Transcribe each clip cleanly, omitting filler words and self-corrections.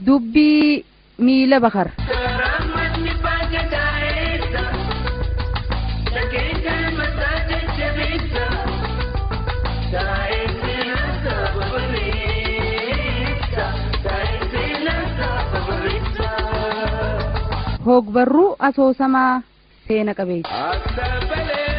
dubbii miila bakar hogbarruu asoosamaa seena qabeessa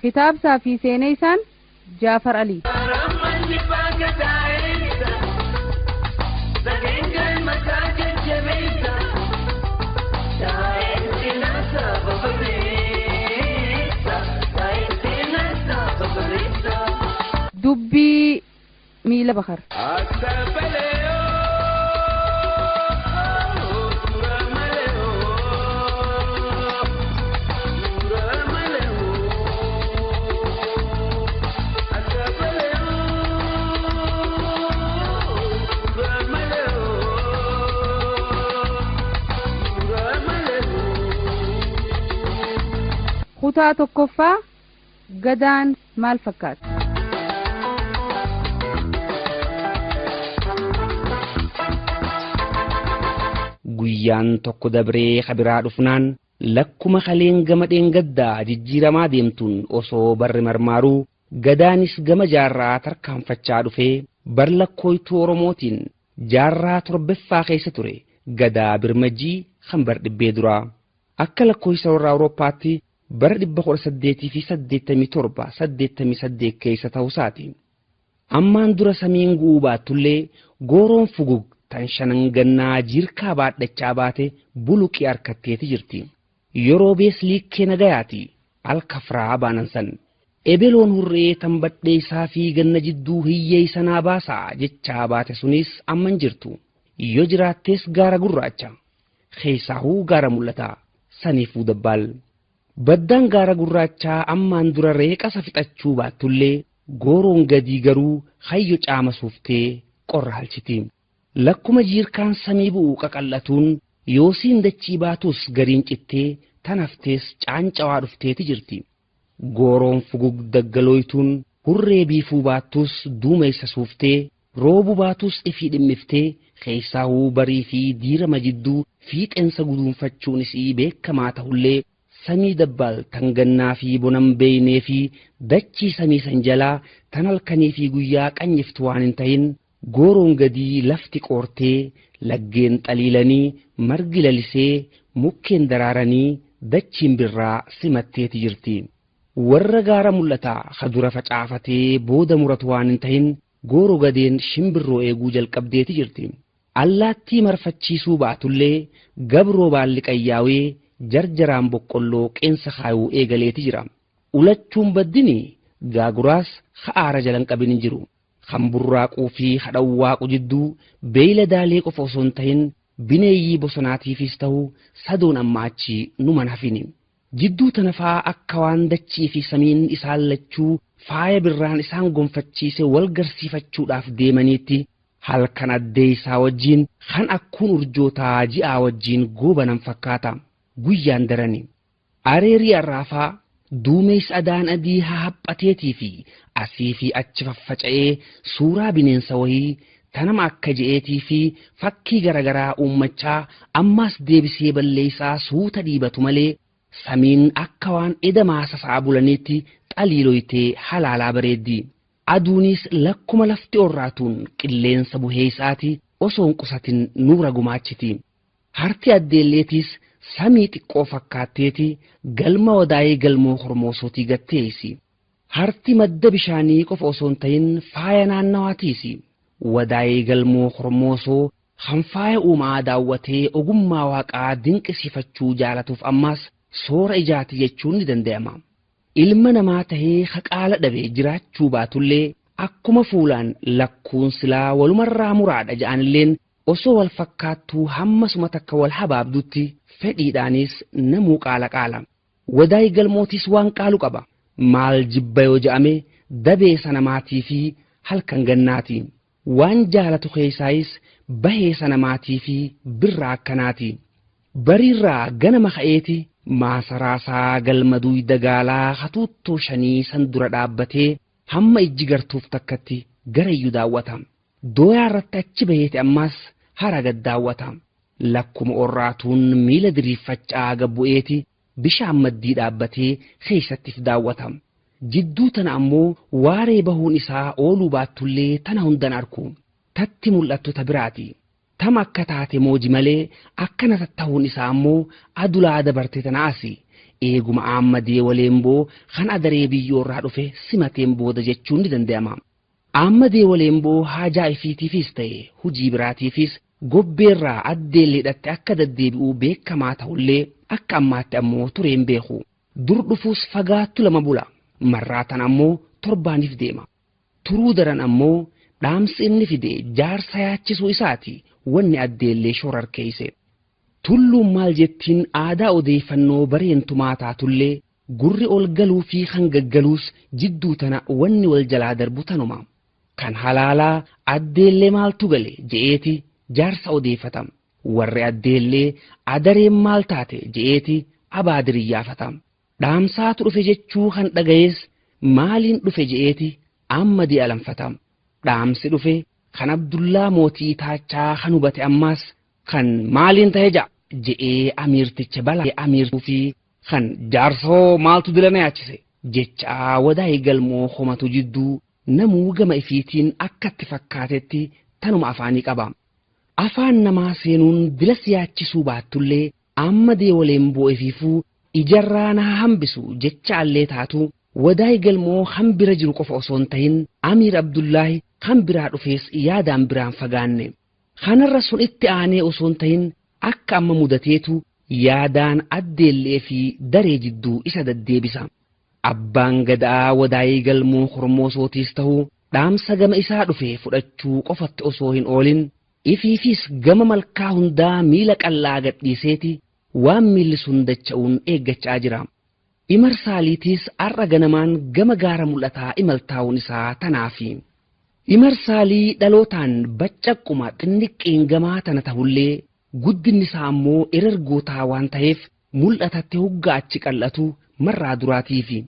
kitaabsaa fi seenaa isaan Jaafar Ali dubbii miila bakar kutaa tokkoffaa gadaan maal fakkaata guyyaan tokko dabree kabiraa dhufnaan lakkuma kaleen gama dheengaddaa jijjiiramaa deemtuun osoo barri marmaaruu gadaanis gama jaarraa tarkaanfachaa dhufee bar lakkooytuu oromootiin jaarraa torbaffaa keessa ture gadaa birmajii kan bar dhibbee duraa akka lakkooysa warra awurooppaatti bara 1887 keessa ta'uusaati. Ammaan dura samiin gu'uu baattullee gooroon fugug tan shanan gannaa jirkaa baadhachaa baate buluqii harkatteeti jirti. Yeroo beesliikkee nagayaati alkafraa baanan san. Ebeloon hurree tan badhee isaa fi ganna jidduu hiyyee sanaa baasaa jechaa baate sunis amman jirtu. Yoo jiraattees gaara gurraacha. Keessaahuu gaara mul'ata saniifuu dabbaal. Baddaan gaara gurraachaa ammaan dura reeqasa fixachuu baattullee gooroon gadii garuu hayyo caama suuftee qorra halchiti. Lakkuma jiirkaan samii bu'uu qaqallatuun yoosiin dachii baatus gariin cittee tanaftees caancawaa dhufteeti jirti. Gooroon fugug daggalooytuun hurree biifuu baattus duumessa suuftee roobu baatus ifii dhimmiftee keessaahuu barii fi diirama jidduu fiixeensa guduunfachuun isii beekamaa ta'ullee samii dabbaal tan gannaa fi bonan beeynee fi dachii samii san jalaa tan halkanii fi guyyaa qanyiftu waan hin ta'in gooroon gadii lafti qoortee laggeen xaliilanii margi lalisee mukkeen daraaranii dachiin birraa simatteeti jirti. Warra gaara mul'ataa hadura facaafatee booda muratu waan hin ta'in gooroo gadeen shimbirroo eeguu jalqabdeeti jirti. Allaattii marfachiisuu baatullee gabroo baalli qayyaawee jarjaraan boqqolloo qeensa kaayuu eegaleeti jira. Ulachuun baddini gaaguraas ha'aara jalan qabin hin jiru. Kan burraaquu fi hadhawwaaqu jidduu beeyladaalee qofa osoo hin ta'in bineeyyii bosonaatiifis ta'u sadoon amma achi numan hafini. Jidduu tanafaa akka waan dachii fi samiin isaan lachuu faaya birraan isaan gonfachiise wal garsiifachuudhaaf deemaniitti halkan addee isaa wajjiin kan akkuun urjootaa ji'aa wajjiin goobanan fakkaata. Guyyaan darani areerii arraafaa duumees adaan adii haa haphateetii fi asii fi achi faffaca'ee suuraa bineensa wayii tanama akka je'eetii fi fakkii garagaraa uummachaa ammaas deebisee balleessaa suuta dhiibatu malee samiin akka waan edamaa sasaa bulaniitti xaliiloytee halaalaa bareeddi. Aduunis lakkuma lafti orraatuun qilleensa buhee isaati osoo hin qusatin nuura gumaachiti. Harti addeelleetis samii xiqqoo fakkaatteeti galma wadaayee galmoo hormoosootii gatteessi. Harti madda bishaanii qofa osoo hin ta'in faaya naannawaatiisi. Wadaayee galmoo hormoosoo kan faaya uumaa daawwatee ogummaa waaqaa dinqisiifachuu jaalatuuf ammas soora ijaati jechuun ni danda'ama. Ilma namaa tahee haqaala dhabee jiraachuu baatullee akkuma fuulaan lakkuun silaa walumarraa muraadha ja'anilleen osoo wal fakkaattuu hammasuma takka wal habaabdutti fedhiidhaanis namuu qaala qaala. Wadaayee galmootis waan qaalu qaba. maal jibba yoo je'ame dabee sana maatii fi halkan gannaati waan jaalatu keessaayis bahee sana maatii fi birraa akkanaati bariirraa ganama ka'eeti maasaraasaa galmaduu dagaalaa hatuuttoo 5 san dura dhaabbatee hamma ijji gartuuf takkatti garayyuu daawwata dooyaa irratti achi baheeti ammas hara gad daawwata lakkuma orraatuun miila diriiffachaa gabbu'eeti bishaan maddii dhaabbatee keessattiif daawwata jidduu tana ammoo waaree bahuun isaa ooluu baattullee tana hundan arku tatti mul'attu ta biraati tam akka taate mooji malee akkana tatta'uun isaa ammoo adulaa dabarte tanaasi eeguma Ammadee Waleemboo kan adaree biyyoorraa dhufe simateen booda jechuun ni danda'ama. Ammadee Waleemboo haajaa ifiitiifis ta'e hujii biraatiifis gobbeerraa addeelleedhaatti akka deddeebi'uu beekamaa ta'ullee akka ammaatti ammoo tureen beeku. Dur dhufuus fagaattu 2 bula. Marraatan ammoo 7 deema. Turuu daran ammoo dhaamsi inni fide jaarsa yaachisuu isaati wanni addeellee shorarkeeyse. Tulluun maal jettiin aadaa odeeffannoo bareentumaa taatullee gurri ol galuu fi kan gaggaluus jidduu tana wanni wal jalaa darbu tanuma. Kan halaalaa addeellee maaltu gale je'eeti jaarsa odeeffatam. Warri addeellee adareen maal taate je'eeti abaadiriyyaafata. Dhaamsaatu dhufe jechuu kan dhagayees maaliin dhufe je'eeti Ammadee alanfata. Dhaamsi dhufe kan Abdullaa mootii taachaa kan hubate ammaas kan maaliin ta'e je'ee amiirticha balaa amiirtuu fi kan jaarsoo maaltu dilana yaachise jechaa wadaa'ee galmoo homatu jidduu namuu gama ifiitiin akkatti fakkaatetti tanuma afaanii qaba. Afaan namaa seenuun dila siyaachisuu baattullee Ammadee Waleemboo ifiifuu ijarraa na hambisu jechaallee taatu wadaa'ee galmoo hambira jiru qofa osoo hin ta'in Amiir Abdullaahi hambiraa dhufees yaadaan biraan fagaanne. Kanarra sun itti aanee osoo hin ta'in akka amma mudateetu yaadaan addeellee fi daree jidduu isa daddeebisa. Abbaan gadaa wadaa'ee galmoo hormoosootiis ta'uu dhaamsa gama isaa dhufe fudhachuu qofatti osoo hin oolin ifiifis gama malkaa hundaa miila qallaa gadhiiseeti waan miilli sun dacha'uun eeggachaa jira. Imarsaaliitiis har'a ganamaan gama gaara mul'ataa imaltaa'uun isaa tanaafi. Imarsaalii dhalootaan baccaqquma xinniqqeen gamaa tana ta'ullee guddinni isaa ammoo erergootaa waan ta'eef mul'atatti hoggaa achi qal'atu marraa duraatiifi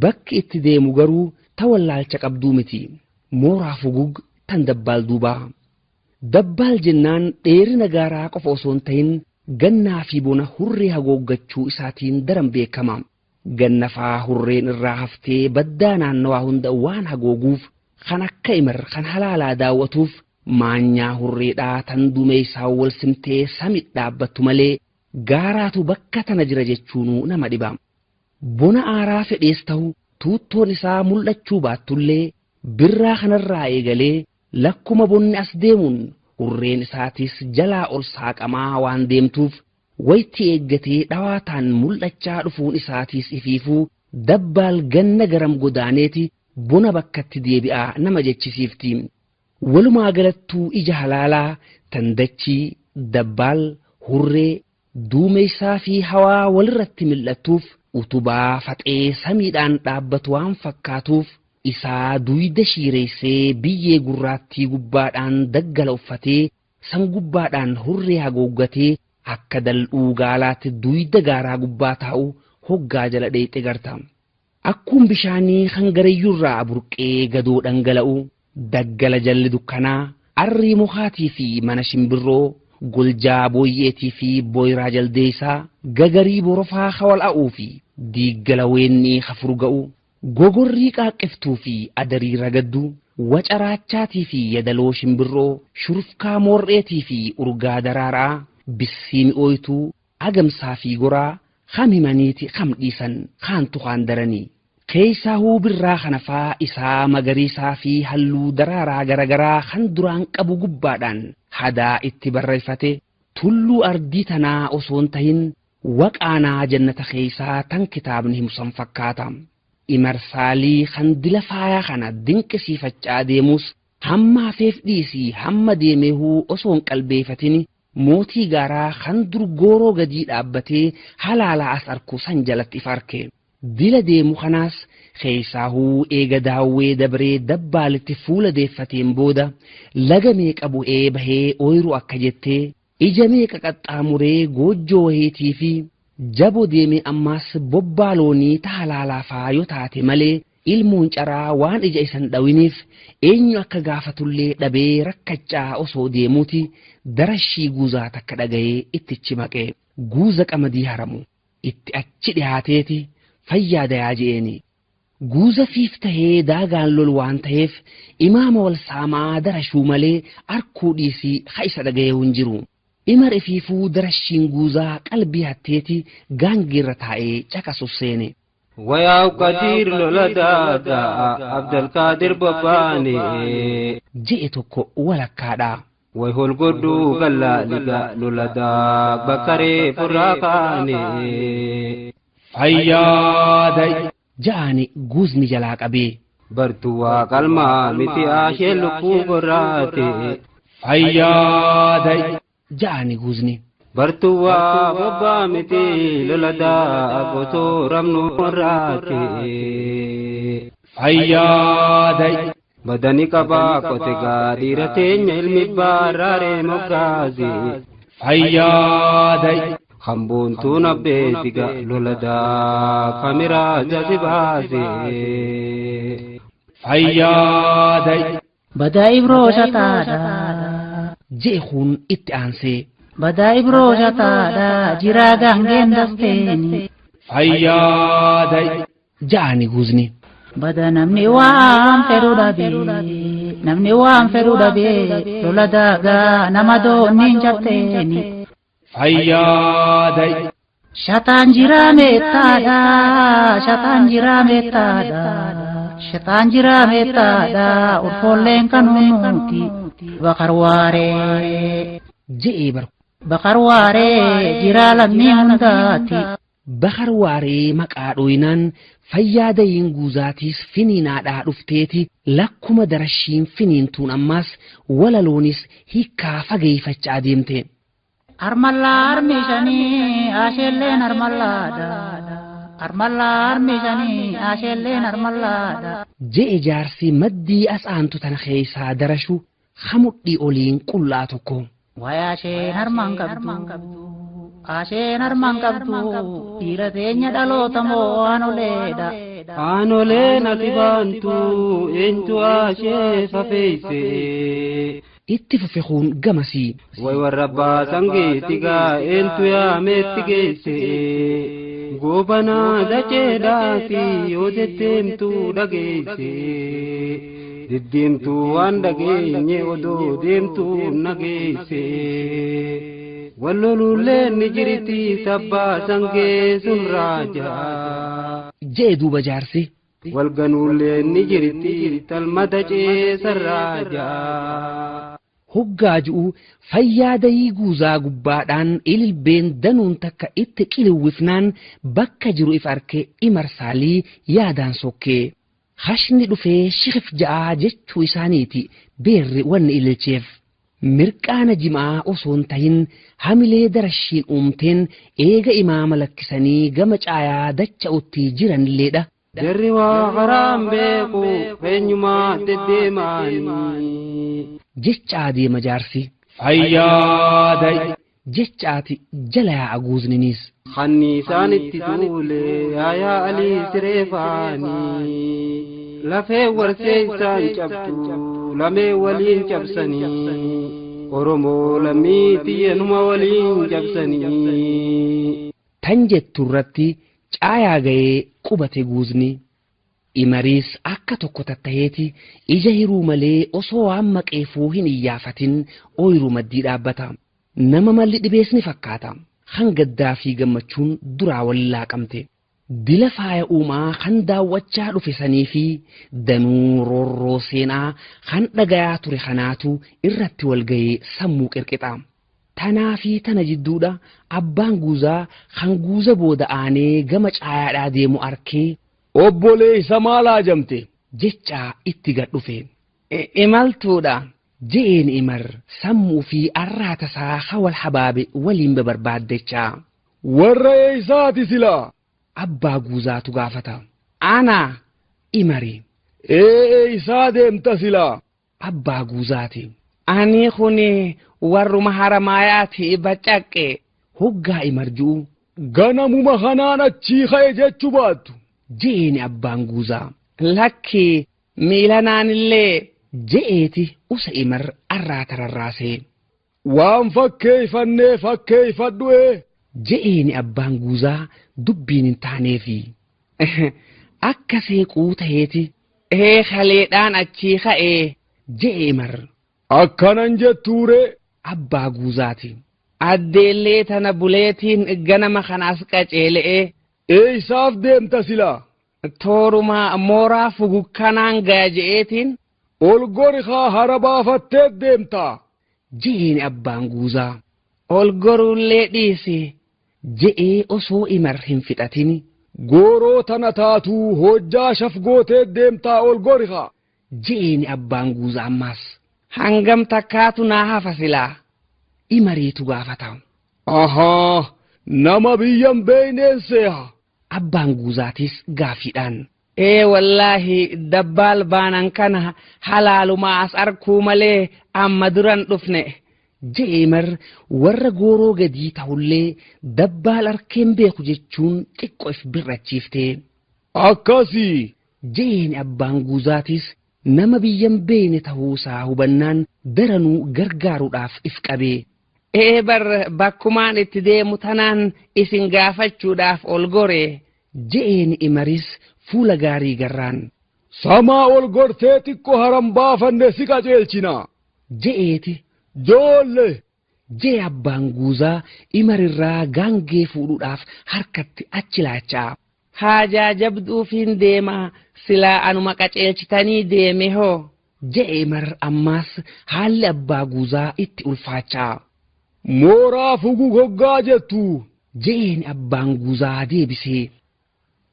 bakki itti deemu garuu tawallaalcha qabduu miti mooraa fugug tan dabbaal duubaa. Dabbaal jennaan dheerina gaaraa qofa osoo hin ta'in gannaa fi bona hurree hagooggachuu isaatiin daran beekama. Gannafaa hurreen irraa haftee baddaa naannawaa hunda waan hagooguuf kan akka Imar kan halaalaa daawwatuuf maanyaa hurreedhaa tan dumeessaa wal simtee samii dhaabbattu malee gaaraatu bakka tana jira jechuun nama dhiba. Bona aaraa fedhees ta'u tuuttoon isaa mul'achuu baattullee birraa kanarraa eegalee lakkuma bonni as deemuun hurreen isaatis jalaa ol saaqamaa waan deemtuuf wayitti eeggatee dhawaataan mul'achaa dhufuun isaatiis ifiifuu dabbaal ganna garam godaaneeti bona bakkatti deebi'aa nama jechisiifti. Walumaa galattuu ija halaalaa tandachii dabbaal hurree duumeessaa fi hawaa walirratti mil'attuuf utubaa faxee samiidhaan dhaabbatu waan fakkaatuuf isaa duyda shiireessee biyyee gurraattii gubbaadhaan daggala uffatee san gubbaadhaan hurree hagooggatee akka dal'uu gaalaatti duyda gaaraa gubbaa taa'u hoggaa jala dheexe garta. Akkuun bishaanii hangarayyuurraa burqee gadoo dhangala'u daggala jalli dukkanaa arrii mukaatii fi mana shimbirroo goljaa booyyeetii fi booyraa jaldeessaa gagarii borofaa hawal'aa'uu fi diiggala weennii hafurga'u gogorrii qaaqqiftuu fi adarii ragaddu wacaraachaatii fi yadaloo shimbirroo shurufkaa moorreetii fi urgaa daraaraa bissii mi'ooytuu agamsaa fi goraa hamimaniiti hamdhiisan kaantu kaan daranii keessaa birraa kanafaa isaa magariisaa fi halluu daraaraa garagaraa kan duraan qabu gubbaadhaan hadaa itti barreeffate tulluu ardii tanaa osoo hin ta'in waqaanaa jannata keessaa tan kitaabni himsan fakkaata. Imarsaalii kan dila faayaa kana dinqisiifachaa deemus hamma hafeef dhiisii hamma deemeehuu osoo hin qalbeeffatin mootii gaaraa kan dur gooroo gadii dhaabbatee halaalaa as arku san jalatti if arke. Dila deemu kanaas Keessaahuu eega daawwee dabree dabbaalitti fuula deeffateen booda laga meeqa bu'ee bahee ooyiruu akka jettee ija meeqa qaxxaamuree goojjoo wayiitii fi jaboo deemee ammaas bobbaa loonii taalaalaafaa yoo taate malee ilmoon caraa waan ija isan dhawiniif eenyu akka gaafatullee dhabee rakkachaa osoo deemuuti darashii guuzaa takka dhaga'ee ittichi maqee guuza qamadii haramu itti achi dhihaateeti fayyaadayaa je'eeni. Guuza fiif tahee daagaan lol waan ta'eef imaama wal saamaa darashuu malee arkuu dhiisii ha isa dhaga'ee hin jiru. Imar ifiifuu darashiin guuzaa qalbii hatteeti gaangeerra taa'ee caqasuuf seene. Wayaa Qadir loladaadha Abdulqaadir Babbaane je'e tokko walakkaadha. Way holgodhuu gallaaliga loladaa Bakkaree furraa kaane Fayyaada ja'ani guuzni jalaa qabee bartuu waa qalmaa miti ashee lukkuu gorraate Fayyaada ja'ani guuzni bartuu waa bobbaa miti loladaa gotoo ramnu gorraate Fayyaada badani qabaa qote gaadhiira teenya ilmi baaraaree moggaaze Fayyaada Hamboontuun abbeetiga loladaa kamiraa jazibaase Fayyaada Badaa Ibroosataadha je'uun itti aansee Badaa Ibroosataadha jiraa gaangeen dasteeni Fayyaada ja'ani guuzni Bada namni waan fedhu dhabee loladagaa nama dooniin jabteeni Fayyaada Shataan jiraa meettaadha ulfoolleen kanuunuuti Bakarwaaree je'ee bar Bakarwaaree jiraa lammii hundaati Bakarwaaree maqaa dhooyinaan Fayyaadayin guuzaatiis finiinaadhaa dhufteeti lakkuma darashiin finiintuun ammaas walaloonis hiikkaa fageeffachaa deemte. Armallaa armishanii asheelleen armallaadha. Je'e jaarsi maddii as aantu tana keessaa darashu hamudhii oliin qullaa tokko. Wayaa asheen harmaan qabdu dhiira teenya dhaloota moo aanoleedha. Aanoleen ati baantu eentu ashee fafeeyse. Itti fufeekuun gamasii. Way warra baasan geetigaa eentu yaameetti geesse. Goobanaa dacheedhaati yoo deddeemtuu dhageesse. Deddeemtuu waan dhageenye odoo deemtuu nageesse. Wallolulleen ni jirti sabbaa sangee sun raajaa. Jee duuba jaarsi. Walganuulleen ni jirti talma dacee sarraajaa. Hoggaa ji'u Fayyaadayii guuzaa gubbaadhaan ililbeen danuun takka itti qiliwwifnaan bakka jiru if arke imarsaalii yaadaan sokkee. Hashni dhufee shikif ja'aa jechuu isaaniiti beerri wanni ililcheef. Mirqaana jimaa osoon tahin hamilee darashiin uumteen eega imaama lakkisanii gama caayaa dacha'utti jiranilleedha. Jarri waa karaan beeku eenyumaa deddeemaanii. Jechaa deema jaarsi. Fayyaada jechaati jala yaa'a guuzniniis. Kanniisaan itti duule yaayaa alii sireefaanii. Lafee warsee isaan cabdu lamee waliin cabsanii. Oromoo lammii xiyyenuma waliin cabsanii. Tan jettu irratti caayaa ga'ee qubate guuzni. Imariis akka tokko tattaheeti ija hiruu malee osoo waan maqeefuu hin iyyaafatin ooyiruu maddii dhaabbata. Nama malli dhibeesni fakkaata. Hangaddaa fi gammachuun duraa walilaa qabte. Dila faaya uumaa kan daawwachaa dhufe sanii fi danuu roorroo seenaa kan dhagayaa ture kanaatu irratti walga'ee sammuu qirqixa. Tanaa fi tana jidduudha abbaan guuzaa kan guuza booda aanee gama caayaadhaa deemu arkee obbolee isa maalaa jamte jechaa itti gad dhufe. Imaltuudha je'een imar sammuu fi arraata isaa hawal habaabe waliin babarbaaddechaa. Warra eessaati silaa? Abbaa guuzaatu gaafata. Ana imari. Isaa deemta silaa. Abbaa guuzaati. Ani kuni warruma haramaayaati bacaqqe. Hoggaa imarjuu. Ganamuma kanaan achii ka'e jechuu baattu. Jeeni abbaan guuzaa. Lakki miilanaanillee je'eeti usa imar arraa tararraasee. Waan fakkeeffadhu. Je'eeni abbaan guuzaa dubbiin hin taaneefi. Akka seequu ta'eeti. Kaleedhaan achii ka'ee je'e imar. Akkanan jettuure. Abbaa guuzaati. Addeellee tana buleetiin ganama kanaas qaceele'ee. Isaaf deemta silaa. Tooruma mooraa fugukkanaan gaya je'eetiin. Ol gori haa hara baafattee deemta. Jeeni abbaan guuzaa. Ol goruullee dhiisi. Je'ee osoo imar hin fixatin. Gooroo tana taatuu hojjaa shafgootee deemtaa ol gori haa. Jeeni abbaan guuzaa ammaas. Hangam takkaatu naa hafa silaa. Imariitu gaafata. Ahaa, nama biyyan beeyneen seeha. Abbaan guuzaatis gaafiidhaan. Wallaahi dabbaal baanan kana halaalumaa as arkuu malee amma duran dhufne. Jeemar warra gooroo gadii ta'ullee dabbaal arkeen beeku jechuun xiqqoo if birrachiiftee. Akkasii. Jeeni abbaan guuzaatis nama biyyan beeyne ta'uusaa hubannaan daranuu gargaaruudhaaf if qabee. Bar bakkumaan itti deemu tanaan isin gaafachuudhaaf ol gore. Jeeni imaris fuula gaarii garraan. Samaa ol gortee xiqqoo haram baafanne si qajeelchina. Je'eeti. Joolle. Jee abbaan guuzaa imarirraa gaangee fuudhuudhaaf harkatti achi laachaa. Haajaa jabduufiin deemaa silaa anuma qaceelchitanii deeme hoo. Jee imar ammaas haalli abbaa guuzaa itti ulfaachaa. Mooraa fuguu hoggaa jettu. Jeeni abbaan guuzaa deebisee.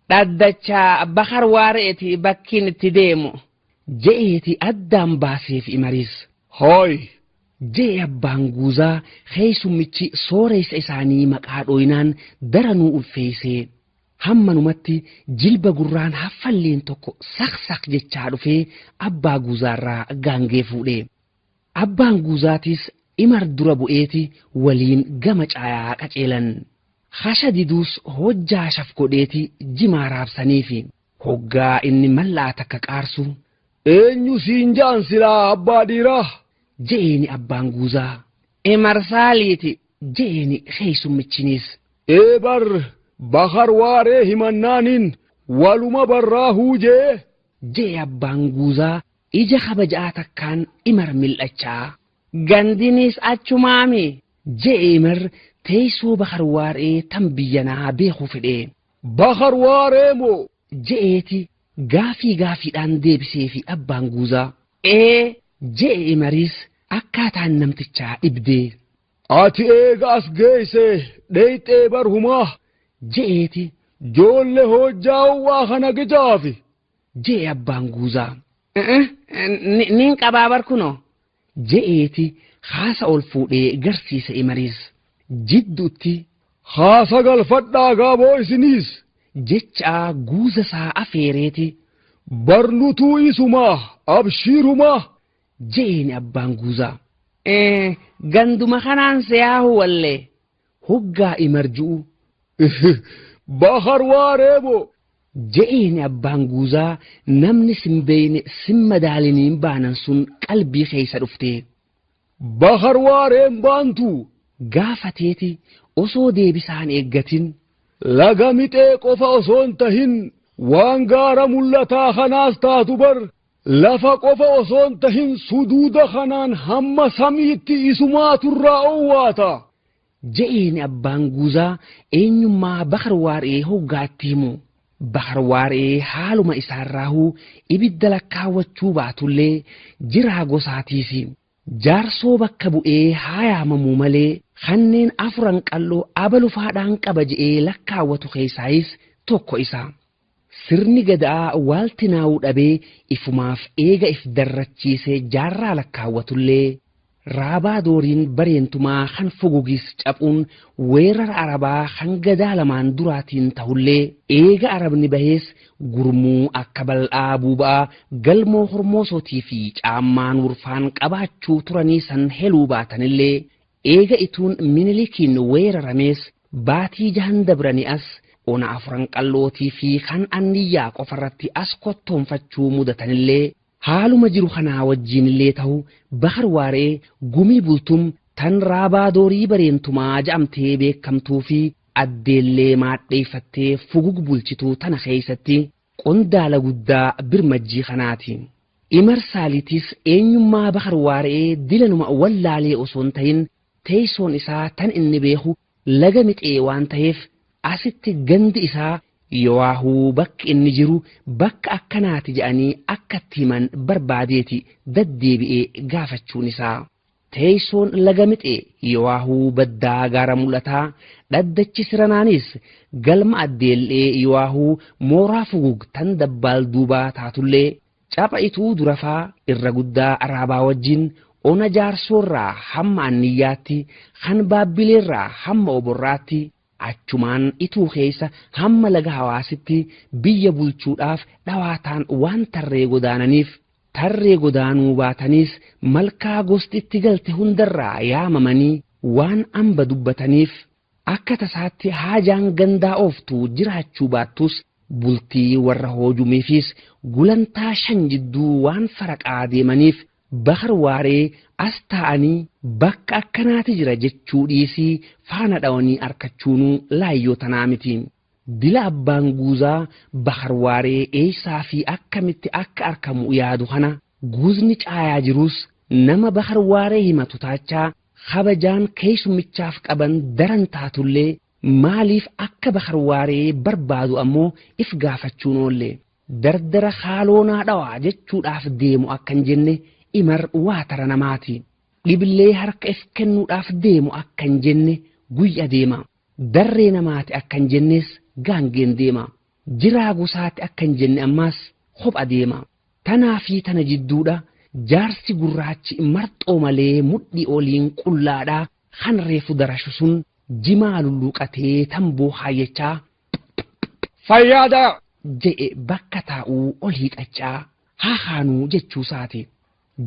Dhaddachaa bakar waareeti bakkiin itti deemu. Je'eeti addaan baaseef imaris. Hooy. Jee abbaan guuzaa keessummichi sooressa isaanii maqaa dhooynaan daranuu ulfeessee. Hammanumatti jilba gurraan haffalleen tokko saq jechaa dhufee abbaa guuzaarraa gaangee fuudhee. Abbaan guuzaatis imar dura bu'eeti waliin gama caayaa qaceelan. Hasha diduus hojjaa shafgodheeti jimaa raabsaniifi. Hoggaa inni mallaa takka qaarsu. Eenyu siin jaan silaa abbaa dhiiraa. Jeeni abbaan guuzaa. Imar saaliiti. Jeeni keessummichinis. Bar bakar waaree himannaanin waluma barraa huujee. Jee abbaan guuzaa ija kabajaa takkaan imar mil'achaa. Gandinis achumaami. Jee imar teessoo bakar waaree tan biyyanaa beekuu fedhee. Bakar waaree moo. Je'eeti gaafiidhaan deebiseefi abbaan guuzaa. Jee imaris akkaataan namtichaa dhibdee. Ati eega as geesse dheeyxee barhumaa. Je'eeti. Joolle hojjaa waa kana gijaafi. Jee abbaan guuzaa. Nin qabaa barkuno. Je'eeti haasa ol fuudhee garsiisa imaris. Jidduutti. Haasa galfadhaa gaaboo isiniis. Jechaa guuza isaa afeereeti. Barnutuu isumaa abshiirumaa. Jeeni abbaan guuzaa. Ganduma kanaan seeyaahu wallee. Hoggaa imarjuu. Bakar waaree moo. Jeeni abbaan guuzaa namni simbeeyne simmadaaliniin baanan sun qalbii keessa dhuftee. Bakar waareen baantu. Gaafateeti osoo deebisaan eeggatin. Laga mixee qofa osoon tahin waan gaara mul'ataa kanaas taatu bar. Lafa qofa osoon tahin suduuda kanaan hamma samiitti isumaaturraa owwaata. Jeeni abbaan guuzaa eenyummaa bakar waaree hoggaatti himu. Bakar waaree haaluma isaarraahuu ibidda lakkaawwachuu baatullee jiraa gosaatiisi. Jaarsoo bakka bu'ee haayaamamuu malee kanneen afuran qalloo abalufaadhaan qaba je'ee lakkaawwatu keessaayis tokko isa. Sirni gadaa waaltinaa'uu dhabee ifumaaf eega if darrachiisee jaarraa lakkaawwatullee raabaa dooriin bareentumaa kan fugugis cabuun weerara arabaa kan gadaa lamaan duraatiin ta'ullee eega arabni bahees gurmuu akka bal'aa buuba'aa galmoo hormoosootii fi caammaan urfaan qabaachuu turanii san heluu baatanillee eega ituun minilikiin weeraramees baatii jahan dabranii as ona afuran qallootii fi kan anniyyaa qofarratti as kottoonfachuu mudatanillee haaluma jiru kanaa wajjiinillee ta'u bahar waaree gumii bultum tan raabaa doorii bareentumaa ja'amtee beekamtuu fi addeellee maadheeffattee fugug bulchituu tana keessatti qondaala guddaa birmajjii kanaati. Imarsaalitis eenyummaa bahar waaree dilanuma wallaalee osoo hin ta'in teessoon isaa tan inni beeku laga mixee waan ta'eef asitti gandi isaa Yowaahuu bakki inni jiru bakka akkanaati jedhanii akka himan barbaadeeti daddeebi'ee gaafachuun isaa. Teessoon laga mixee Yowaahuu baddaa gaara mul'ataa dhaddachi siranaanis galma addeellee Yowaahuu mooraa fugug tan dabbaal duubaa taatullee capha'ituu durafaa irra guddaa araabaa wajjin ona jaarsoorraa hamma anniyyaatti kan baabbileerraa hamma oborraatti achumaan ituu keessa hamma laga hawaasitti biyya bulchuudhaaf dhawaataan waan tarree godaananiif tarree godaanuu baataniis malkaa gostitti galte hundarraa yaamamanii waan amba dubbataniif akka tasaatti haajaan gandaa ooftuu jiraachuu baattus bultii warra hoojumeefis gulantaa shan jidduu waan faraqaa deemaniif bahar waaree as ta'anii bakka akkanaati jira jechuu dhiisii faana dhawanii arkachuunuu laayyoo tanaa miti. Dila abbaan guuzaa bahar waaree eessaa fi akkamitti akka arkamu yaadu kana guuzni caayaa jirus nama bahar waaree himatu taachaa kabajaan keessummichaaf qaban daran taatullee maaliif akka bahar waaree barbaadu ammoo if gaafachuun oolle dardara haaloonaa dhawaa jechuudhaaf deemu akkan jenne imar waa tara namaati. Dhibillee harka if kennuudhaaf deemu akkan jenne guyya deema. Darree namaati akkan jennes gaangeen deema. Jiraa gosaati akkan jenne ammaas kopha deema. Tanaa fi tana jidduudha jaarsi gurraachi marxoo malee mudhii oliin qullaadhaa kan reefu darashu sun jimaa lulluuqatee tamboo haayyachaa Fayyaada je'e bakka taa'uu ol hiiqachaa haahaanuu jechuusaati.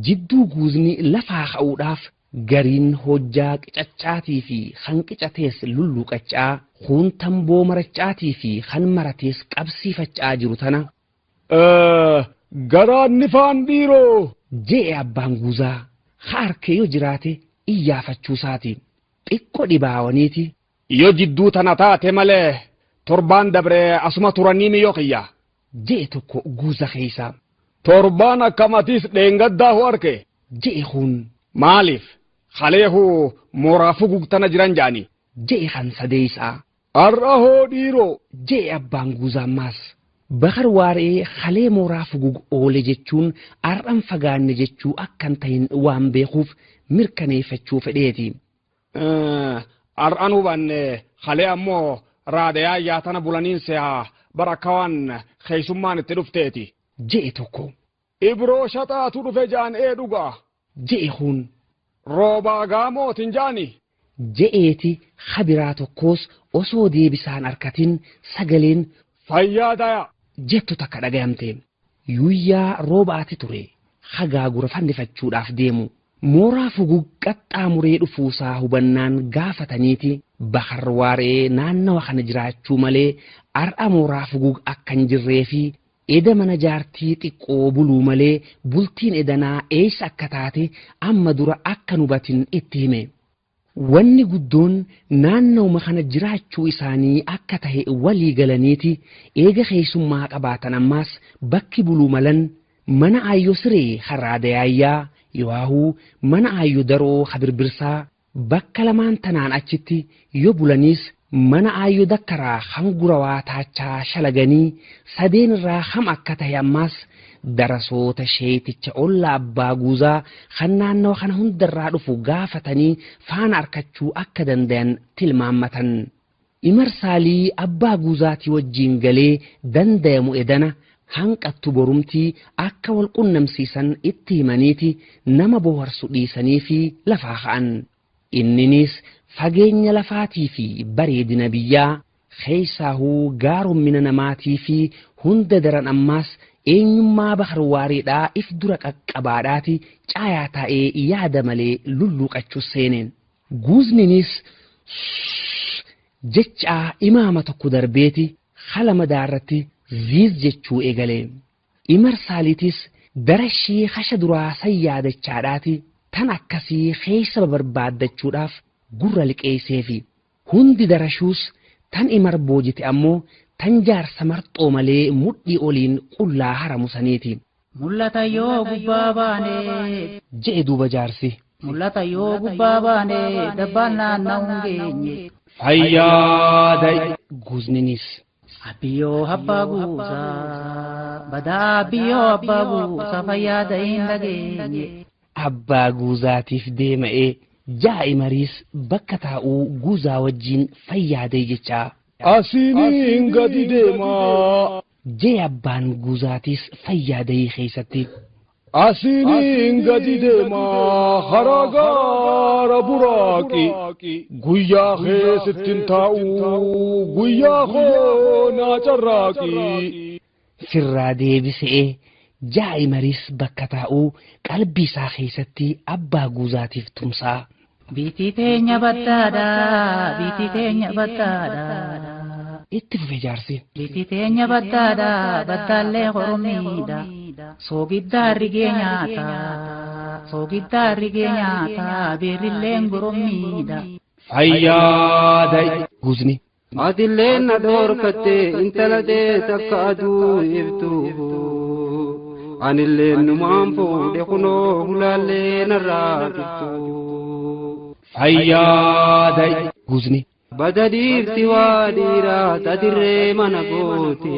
Jidduu guuzni lafaa ka'uudhaaf gariin hojjaa qicachaatii fi kan qicatees lulluuqachaa kun tamboo marachaatii fi kan maratees qabsiifachaa jiru tana. Garaan nifaan dhiiroo je'e abbaan guuzaa harkee yoo jiraate iyyaafachuusaati. Xiqqoo dhibaawaniiti. Yoo jidduu tana taate malee torbaan dabree asuma turanii miyoo kiyya je'e tokko guuza keessa. Torbaan akkamatis dheengaddaa hu arke je'e kun maaliif khaleehu mooraa fugug tana jiran jaani je'e kan sadeessaa. Har'a hoo dhiiroo je'e abbaan guuzaa ammaas. Bahar waaree khalee mooraa fugug oole jechuun har'an fagaanne jechuu akkan ta'in waan beekuuf mirkaneeffachuu fedheeti. Har'an hubanne khalee ammoo raadayaa yaatana bulaniin se'aa barakkawaan keessummaan itti dhufteeti je'e tokko. Ibroo shaxaatu dhufe jaan dhugaa je'e kun roobaa gaamootin jaani je'eeti habiraa tokkos osoo deebisaan arkatin sagaleen fayyaadaya jettu takka dhagayamte. Yuyyaa roobaati ture hagaagura fannifachuudhaaf deemu. Mooraa fugug qaxxaamuree dhufuusaa hubannaan gaafataniiti bahar waaree naannawa kana jiraachuu malee har'a mooraa fugug akkan jirree fi eda mana jaartii xiqqoo buluu malee bultiin edanaa eessa akka taate amma dura akka hubatin itti hime. Wanni guddoon naannawuma kana jiraachuu isaanii akka tahe walii galaniiti eega keessummaa qabaatan ammaas bakki buluu malan mana aayyoo siree harraadayaayyaa Yowaahuu mana aayyoo daroo habirbirsaa bakka lamaan tanaan achitti yoo bulaniis mana aayyoo dakkaraa hangurawaa taachaa shalaganii sadeen irraa ham akka tahe ammaas darasoota sheeticha olla abbaa guuzaa kan naannawa kana hundarraa dhufu gaafatanii faana arkachuu akka dandayan tilmaammatan. Imarsaalii abbaa guuzaatii wajjiin galee dandayamu edana hanqattu borumtii akka wal qunnamsiisan itti himaniiti nama boharsu dhiisanii fi lafaa ka'an. Inninis fageenya lafaatii fi bareedina biyyaa keessaahuu gaarummina namaatii fi hunda daran ammaas eenyummaa baharwaariidhaa if dura qaqqabaadhaati caayaa taa'ee yaada malee lulluuqachuu seeneen. Guuzninis jechaa imaama tokko darbeeti halama daarratti ziiz jechuu eegalee. Imarsaaliitis darashii hasha duraa san yaadachaadhaati tan akkasii keessa barbaaddachuudhaaf gurra liqeesseefi. Hundi darashuus tan imar boojite ammoo tan jaarsa marxoo malee mudhii oliin qullaa haramu saniiti. Mul'ata yoo gubbaa baane je'e duuba jaarsi. Mul'ata yoo gubbaa baane dabbaan naanna'uun geenye. Fayyaadai guuzninis. Abiyyoo abbaa guusaa badaa abiyyoo abbaa guusaa fayyaada hin dhageenye. Abbaa guuzaatiif deema'ee jaa'imariis bakka taa'uu guuzaa wajjiin fayyaadee jechaa. Asiniin gadi deemaa. Jee abbaan guuzaatiis fayyaadee keessatti. Asiniin gadi deemaa karaa gaara buraaqi. Guyyaa keessattiin taa'uu guyyaa koo naa carraaqi. Sirraa deebisee jaa'imariis bakka taa'uu qalbii isaa keessatti abbaa guuzaatiif tumsaa. Biitii teenya baddaadhaa biitii teenya baddaadhaa. Itti fufe jaarsi. Biitii teenya baddaadhaa baddaallee horommiidha. Soogiddaa rigee nyaataa soogiddaa rigee nyaataa beerilleen gorommiidha. Fayyaadai guuzni. Atilleen na dhoorkatte intala deessa akka aduu iftu. Anilleen numaan fuudhe kunoo hulaallee narraa jirtu. Fayyaadai guuzni. Badadiifti waa dhiiraa tadirree mana goote.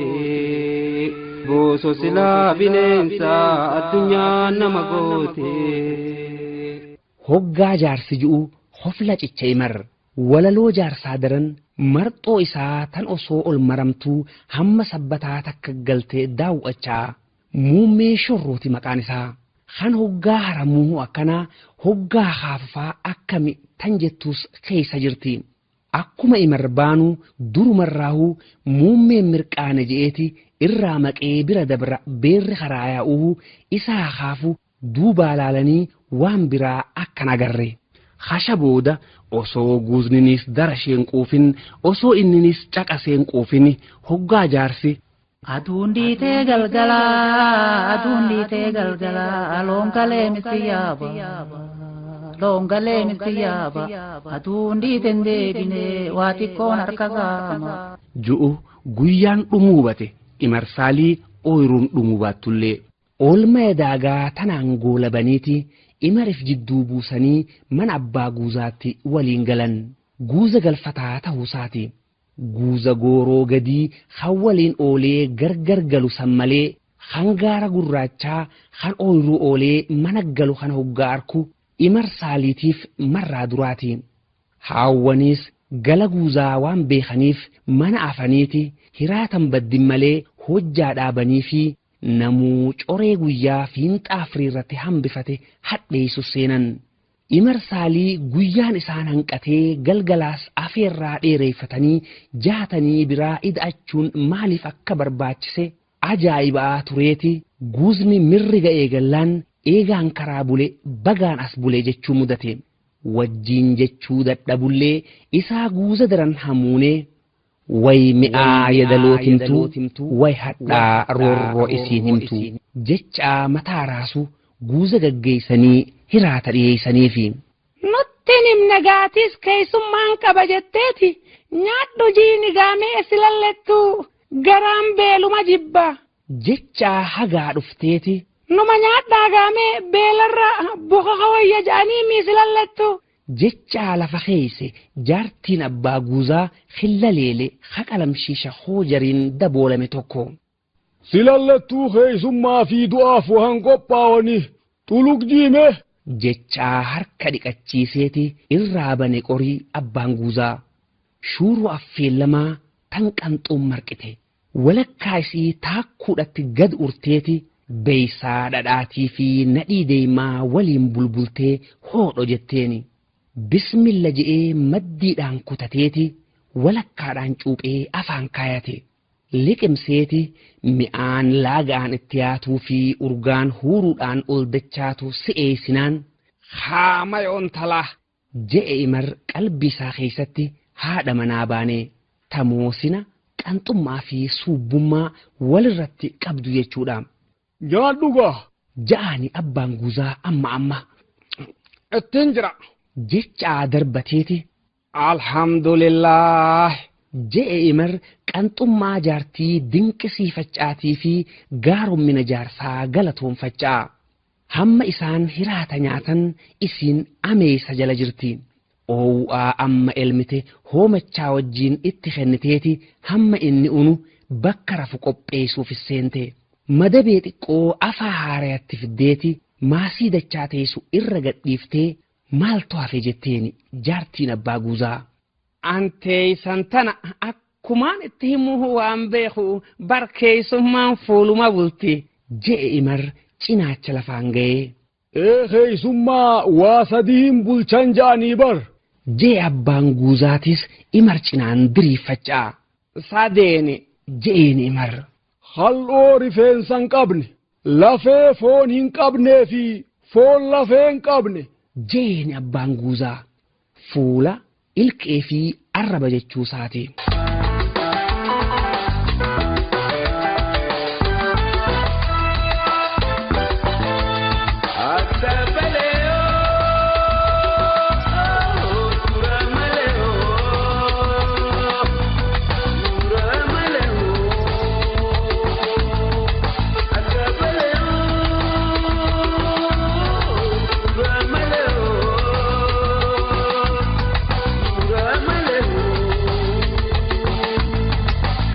Booso silaa bineensaa addunyaan nama goote. Hoggaa jaarsi ji'u hofla cicha imar walaloo jaarsaa daran marxoo isaa tan osoo ol maramtuu hamma sabbataa takka galtee daawwachaa muummee shorrooti maqaan isaa. Kan hoggaa haramuu akkanaa hoggaa haafafaa akkami tan jettuus keessa jirti. Akkuma imar baanuu durumarraahuu muummeen mirqaana je'eeti irraa maqee bira dabra beerri karaa yaa'uu isaa haafu duubaa laalanii waan biraa akkan agarre. Hasha booda osoo guuzninis darasheen quufin osoo inninis caqaseen quufin hoggaa jaarsi. Aduun dhiitee galgalaa aduun dhiitee galgalaa loon galee miti yaaba. Loon galee miti yaaba aduun dhiiteen deebinee waa xiqqoon harka gaama. Ju'u guyyaan dhumuu bate imarsaalii ooyiruun dhumuu baattullee. Oolma edaagaa tanaan goolabaniiti imariif jidduu buusanii mana abbaa guuzaatti waliin galan. Guuza galfataa ta'uusaati. Guuza gooroo gadii kan waliin oolee gargar galu san malee hangaara gurraachaa kan ooyiruu oolee mana galu kan hoggaa arku imarsaaliitiif marraa duraati. Haawwanis gala guuzaa waan beekaniif mana afaniiti hiraatan baddin malee hojjaa dhaabanii fi namuu coree guyyaa fiinxaa firii irratti hambifate hadheessu seenan. Imarsaalii guyyaan isaan hanqatee galgalaas afeerraa dheereeffatanii jaatanii biraa ida'achuun maaliif akka barbaachise ajaa'ibaa tureeti. Guuzni mirriga eegallaan eegaan karaa bule bagaan as bule jechuu mudate. Wajjiin jechuu dadhabullee isaa guuza daran hamuunee way mi'aa yadalootimtu way hadhaa roorroo isiin himtu jechaa mataa raasu guuza gaggeessanii hiraata dhiyeessaniifi. Nutti nimnagaatis keessummaan qaba jetteeti nyaadhu jiini gaamee si lallettu garaan beeluma jibba. Jechaa hagaa dhufteeti. Numa nyaadhaa gaamee beelarra boka hawayya ja'anii miisi lallettu. Jechaa lafa keeyse jaartiin abbaa guuzaa khillaleele haqalamshiisha hoojariin daboolame tokko. Si lallettuu keessummaa fi du'aaf waan qophaa'ani xulug jiime. Jechaa harka dhiqachiiseeti irraa bane qorii abbaan guuzaa. Shuuruu affeellamaa tan qanxuun marqite. walakkaa isii taakkuudhatti gad urteeti beeysaa dhadhaatii fi nadhii deemaa waliin bulbultee hoodho jetteeni. Bismilla je'ee maddiidhaan kutateeti walakkaadhaan cuuphee afaan kaayate. Liqimseeti mi'aan laagaan itti yaatuu fi urgaan huuruudhaan ol dachaatu si'eessinaan haamayoon talaa je'e Imar qalbii isaa keessatti haadha manaa baanee tamoosina qanxummaa fi suubbummaa walirratti qabdu jechuudha. Nyaadhugaa Ja'ani abbaan guuzaa amma ittiin jira jechaa darbateeti alhamdulillah je'e Imar qanxummaa jaartii dinqisiifachaatii fi gaarummina jaarsaa galatoonfachaa. Hamma isaan hiraata nyaatan isiin ameesa jala jirti. Oowwaa amma elmite hoomachaa wajjiin itti kenniteeti hamma inni unu bakka rafu qopheessuuf seente. Madabee xiqqoo afaa haarayatti fiddeeti maasii dachaa teessu irra gadhiiftee maaltu hafe jetteeni jaartiin abbaa guuzaa. Anteeysan tana akkumaan itti himuu waan beeku barkeessummaan fuuluma bulti je'e Imar cinaacha lafaan ga'ee. Keessummaa waa sadiin bulchan ja'anii bar je'e abbaan guuzaatis Imar cinaan diriiffachaa. Sadeeni je'een Imar. Hal'oo rifeensa hin qabne lafee foon hin qabnee fi foon lafee hin qabne je'een abbaan guuzaa fuula ilqee fi arraba jechuu isaati.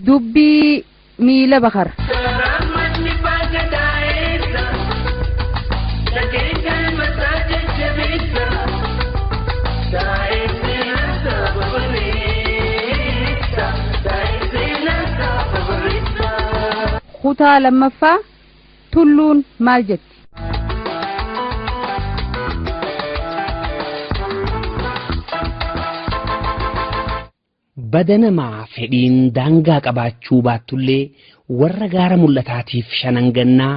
dubbii miila bakar kutaa lammaffaa tulluun maal jetti? Badanamaa fedhiin daangaa qabaachuu baattullee warra gaara mul'ataatiif shanangannaa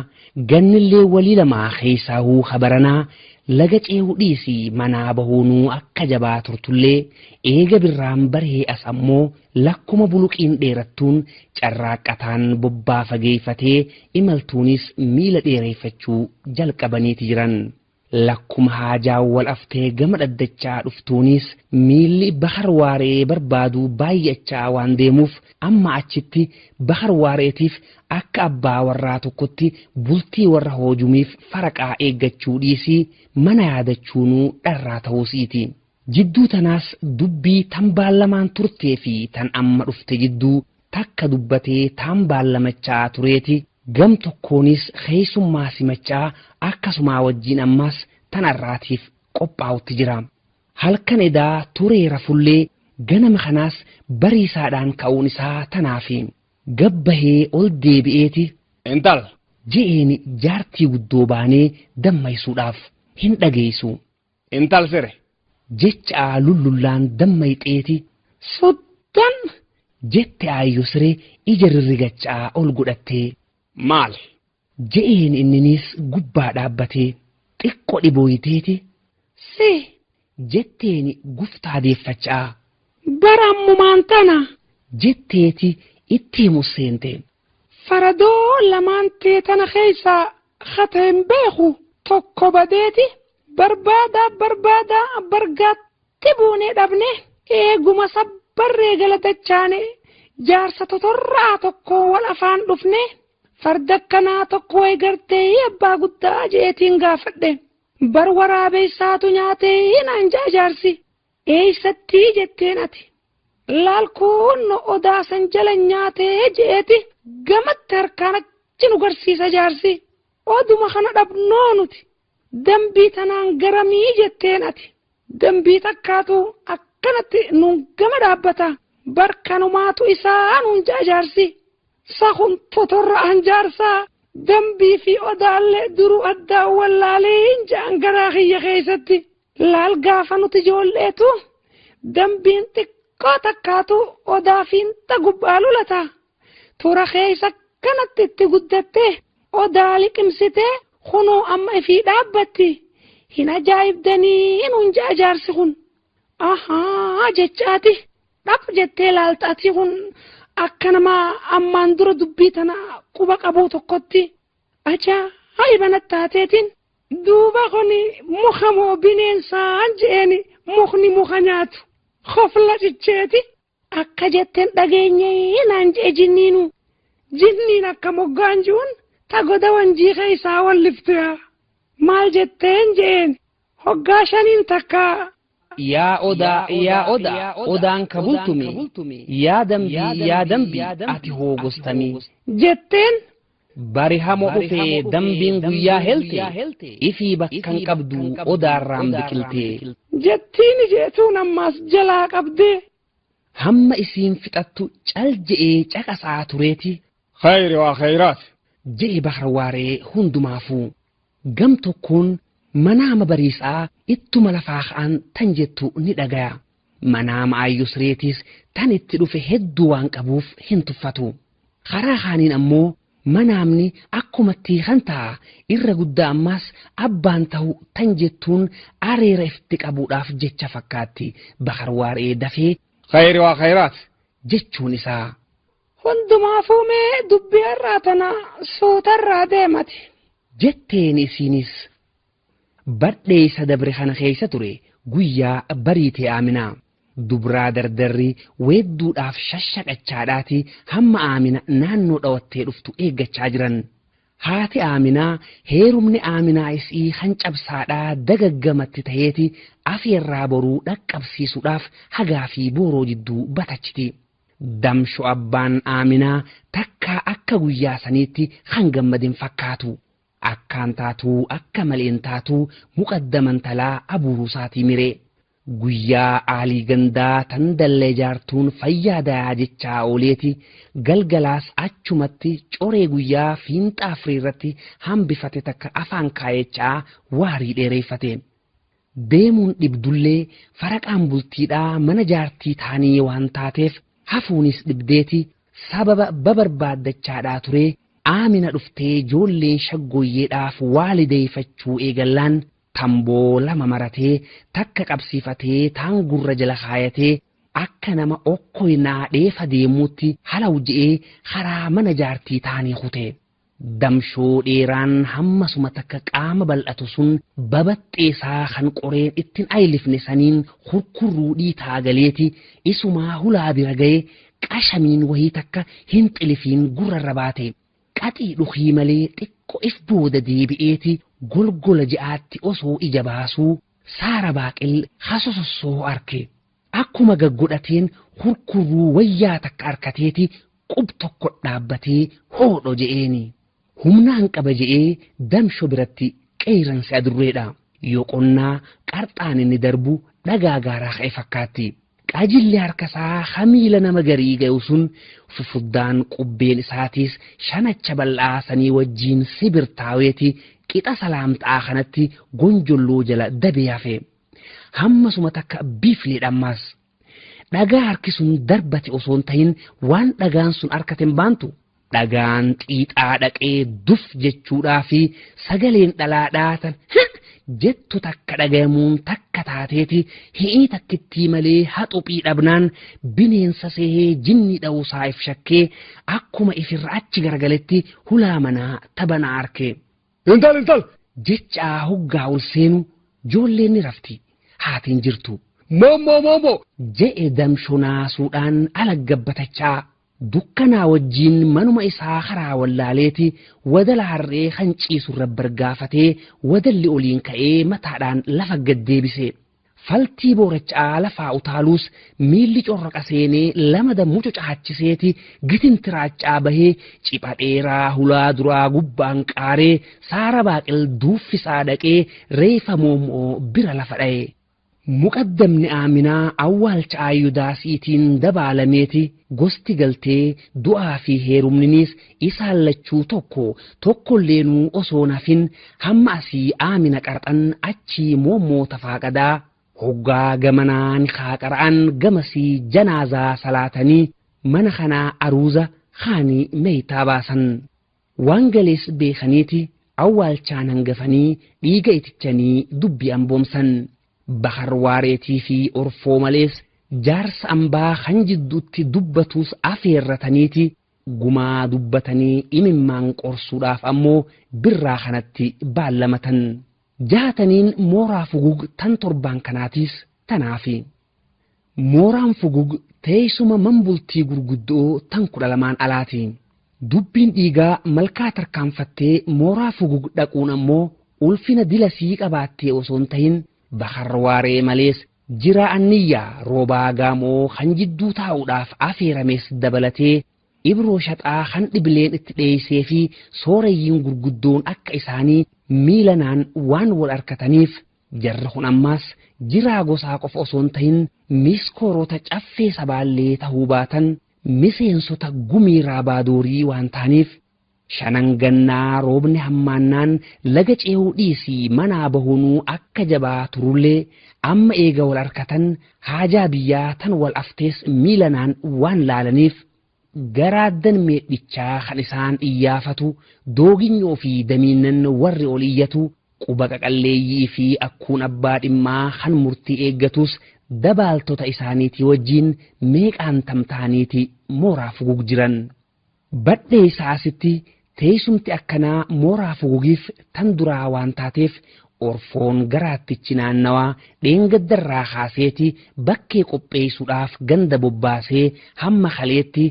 gannillee walii lamaa keessaahuu habaranaa laga ceehuu dhiisii manaa bahuunuu akka jabaa turtullee eega birraan baree as ammoo lakkuma buluqiin dheerattuun carraaqqataan bobbaa fageeffatee imaltuunis miila dheereeffachuu jalqabaniiti jiran. Lakkuma haajaa wal aftee gama dhaddachaa dhuftuunis miilli bahar waaree barbaadu baay'achaa waan deemuuf amma achitti bahar waareetiif akka abbaa warraa tokkotti bultii warra hoojumiif faraqaa eeggachuu dhiisii mana yaadachuunuu dharraa ta'uusiiti. Jidduu tanaas dubbii tan baallamaan turtee fi tan amma dhufte jidduu takka dubbatee tan baallamachaa tureeti. Gam tokkoonis keessummaa simachaa akkasumaa wajjin ammas tanarraatiif qophaa'utti jira. Halkan edaa tureera fullee ganama kanaas bariisaadhaan ka'uun isaa tanaafi gabbahee ol deebi'eeti. Intala je'een jaartii guddoo baanee dammaysuudhaaf hin dhageessu. Intal sire jechaa lullullaan dammayxeeti. Soddan jette aayyo siree ija rirrigachaa ol godhattee. maal je'een inninis gubbaa dhaabbatee xiqqoo dhibooyiteeti. si jetteeni guftaa deeffachaa. barammumaan tana jetteeti itti himu seente. faradoo lamaan tee tana keessaa hateen beeku tokko badeeti barbaadaa bargaatti buunee dhabne eeguma sabbarree galatachaane jaarsa totorraa tokko wal afaan dhufne. Farda akkanaa tokko way gartee abbaa guddaa jeetiin gaafadhe bar waraabeessaatu nyaatee naan jaarsi eeysatti jetteen ati laalkuun odaasan jala nyaatee jeeti gamatti harkaan achi nu garsiisa jaarsi oduma kana dhabnoo nuti dambii tanaan garamii jetteen ati dambii takkaatu akkanatti nuun gama dhaabbata barkanumaatu isaa nuun jaarsi. sahun totorra anjaarsaa dambii fi odaallee duruu addaa wallaalee jaan garaa kiyya keessatti laal gaafa nuti ijoolleetu dambiin xiqqoo takkaatu odaa fi inta gubbaa lulata tura keessa kanatti itti guddatte odaa liqimsitee kunoo amma ifii dhaabbatti hin ajaa'ibdanii nuun ja'a jaarsi kun ahaa jechaati dhap jettee laaltaati kun akka nama ammaan dura dubbii tana quba qabuu tokkotti ajaa'iba taateetiin duuba kuni muka moo bineensaan je'eni mukni muka nyaatu kofla cicheeti akka jetteen dhageenyee naan je'e jinniin akka moggaan ji'uun ta goda wanjii keessaa walliftuyaa maal jetteen je'een hoggaa shaniin takkaa yaa odaa odaan ka bultume yaa dambii ati hoogostamii jetteen bari hamoo dhufee dambiin guyyaa helte ifii bakkan qabdu odaarraan biqiltee jettiini jeetuun ammaas jalaa qabdee hamma isiin fixattu cal je'ee caqasaa tureeti khayri waa khayraat je'e baharwaaree hundumaafuu gam tokkoon manaama bariisaa ittuma lafaa ka'an tan jettu ni dhagaya manaama ayyusreetis tan itti dhufe hedduu waan qabuuf hin tuffatu karaa kaaniin ammoo manaamni akkumatti kan ta'a irra guddaa ammas abbaan ta'u tan jettuun areera ifti qabuudhaaf jecha fakkaatti baharwaaree dafee khayri waa khayraat jechuun isaa hundumaafuu mee dubbii irraa tana suutarraa deemate jetteen isiinis badheessa dabre kana keessa ture guyyaa bariitee Aaminaa dubraa dardarri weedduudhaaf shashaqachaadhaati hamma Aamina naannoo dhawattee dhuftu eeggachaa jiran haati Aaminaa heerumni Aaminaa isii kan cabsaadhaa dagaggamatti ta'eeti afeerraa boruu dhaqqabsiisuudhaaf hagaa fi booroo jidduu batachiti damsho abbaan Aaminaa takkaa akka guyyaa saniitti kan gammadin fakkaatu akkaan taatuu akka maleen taatuu muqaddaman talaa abuurusaatii miree guyyaa aalii gandaa tan dallee jaartuun fayyaadaa jechaa ooleeti galgalaas achumatti coree guyyaa fiinxaa firiirratti hambifate takka afaan kaayechaa waarii dheereeffate deemuun dhibdullee faraqaan bultiidhaa mana jaartii taanii waan taateef hafuunis dhibdeeti sababa babarbaaddachaadhaa turee Aamina dhuftee ijoolleen shaggooyyeedhaaf waalideeffachuu eegallaan tamboo lama maratee takka qabsiifatee taan gurra jala kaayatee akka nama okkoynaa dheefa deemuutti halaw je'ee karaa mana jaartii taanii kute damshoo dheeraan hammasuma takka qaama bal'atu sun babaxxeesaa kan qoreen ittiin aylifne saniin kurkurruu dhiitaa galeeti isumaa hulaa bira ga'ee qashamiin wahii takka hin xilifiin gurrarra baate qaxii dhukii malee xiqqoo if booda deebi'eeti golgola je'aatti osoo ija baasuu saara baaqil hasosossoo arke akkuma gaggodhateen kurkurruu wayyaa takka arkateeti qub tokko dhaabbatee hoodho je'eeni humnaan qaba je'ee damsho biratti qeeransi adurreedha yoo qonnaa qarxaan inni darbu dhagaa gaaraa ka'e fakkaatti qaajilli harkasaa hamiila nama garii ga'u sun fufuddaan qubbeen isaatiis shanacha bal'aa sanii wajjiin sibirtaaweeti qixa salaamtaa kanatti gonjolloo jala dabee hafe hammasuma takka biifleedhammas dhagaa harki sun darbate osoo hin ta'in waan dhagaan sun harkateen baantu dhagaan xiixaa dhaqee duf jechuudhaa fi sagaleen dhalaadhaatan jettu takka dhagayamuun takka taateeti hi'ii takkittii malee haxuphii dhabnaan bineensa seehee jinni dha'uusaa if shakkee akkuma ifirra achi garagaletti hulaa manaa tabanaa arke. Intal jechaa hoggaa ol seenu ijoolleen ni rafti haatiin jirtu. Momo je'e damshonaasuudhaan ala gabbatachaa dukkanaa wajjiin manuma isaa karaa wallaaleeti wadala harree kan ciisurra bargaafatee wadalli oliin ka'ee mataadhaan lafa gaddeebise faltii boorachaa lafaa utaaluus miilli corroqa seenee lama dammuco caachiseeti gitin tiraachaa bahee cipha dheeraa hulaa duraa gubbaan qaaree saara baaqil duuffisaa dhaqee reefa moomoo bira lafa dha'e muqaddamni aaminaa awwaalcha ayyudaasiitiin dabaalameeti gosti galtee du'aa fi heerumninis isaan lachuu tokkolleenuu osoo nafin hamma asii aamina qarxan achii moommoo tafaaqadaa hoggaa gamanaan kaaqara'an gamasii janaazaa salaatanii mana kanaa aruuza haanii meeytaa baasan waan galees beekaniiti awwaalchaan hangafanii dhiiga itichanii dubbi amboomsan bahar waareetii fi orfoo malees jaarsa ambaa kan jidduutti dubbatuus afeerrataniiti gumaa dubbatanii imimmaan qorsuudhaaf ammoo birraa kanatti baallamatan jaataniin mooraa fugug tan torbaan kanaatiis tanaafi mooraan fugug teessuma manbultii gurguddoo tan 12 alaati dubbiin dhiigaa malkaa tarkaanfattee mooraa fugug dhaquun ammoo ulfina dilasii qabaattee osoo hin tahin bahar waaree malees jira anniyyaa roobaa gaamoo kan jidduu taa'uudhaaf afeerames dabalatee ibroo shaxaa kan dhibileen itti dheeysee fi soorayyiin gurguddoon akka isaanii miilanaan waan wal arkataniif jarra kun ammaas jiraa gosaa qofa osoo hin tahin miskoorota caffee sabaallee tahuu baatan miseensota gumii raabaadorii waan ta'aniif shanan gannaa roobni hammaannaan laga ce'uu dhiisii manaa bahunuu akka jabaa turullee amma eega wal arkatan haajaa biyyaa tan wal aftees miilanaan waan laalaniif garaaddan meedhichaa kan isaan iyyaafatu dooginyoo fi damiinnan warri ol iyyatu quba qaqalleeyyii fi akkuun abbaa dhimmaa kan murtii eeggatus dabaaltota isaaniitii wajjiin meeqaan tamtaaniiti mooraa fugug jiran badhee isaasitti teessumti akkanaa mooraa fugugiif tan duraa waan taateef orfoon garaattichi naannawaa dheengaddarraa kaaseeti bakkee qopheessuudhaaf ganda bobbaasee hamma kaleetti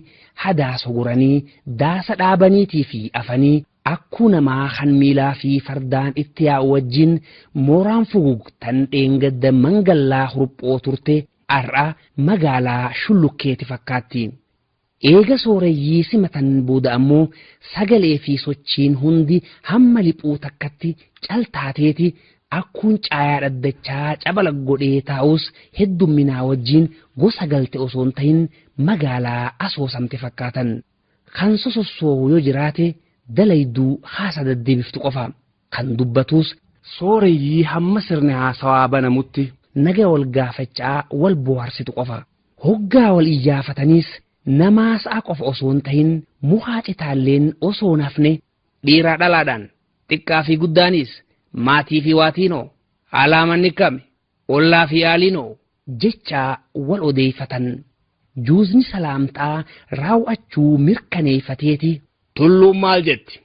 hadaa sogoranii daasa dhaabaniitii fi afanii akkuu namaa kan miilaa fi fardaan itti yaa'u wajjin mooraan fugug tan dheengadda mangallaa huruphoo turte har'a magaalaa shullukkeeti fakkaatti. Eega sooreyyii simatan booda ammoo sagalee fi sochiin hundi hamma liphuu takkatti caltaateeti akkuun caayaa dhaddachaa cabala godhee taa'us heddumminaa wajjiin gosa galte osoo hin tahin magaalaa asoosamte fakkaatan. Kan sosossoowu yoo jiraate dalayduu haasa deddeebiftu qofa. Kan dubbatus sooreyyii hamma sirni haasawaa banamutti naga wal gaafachaa wal bohaarsitu qofa. Hoggaa wal iyyaafataniis namaas qofa osoo hin tahin muhaa citaalleen osoo nafne dhiiraa dhalaadhaan xiqqaa fi guddaanis maatii fi waatiinoo alaamanni kame ollaa fi aaliinoo jechaa wal odeeffatan juuzni salaamtaa raawwachuu mirkaneeffateeti tulluun maal jetti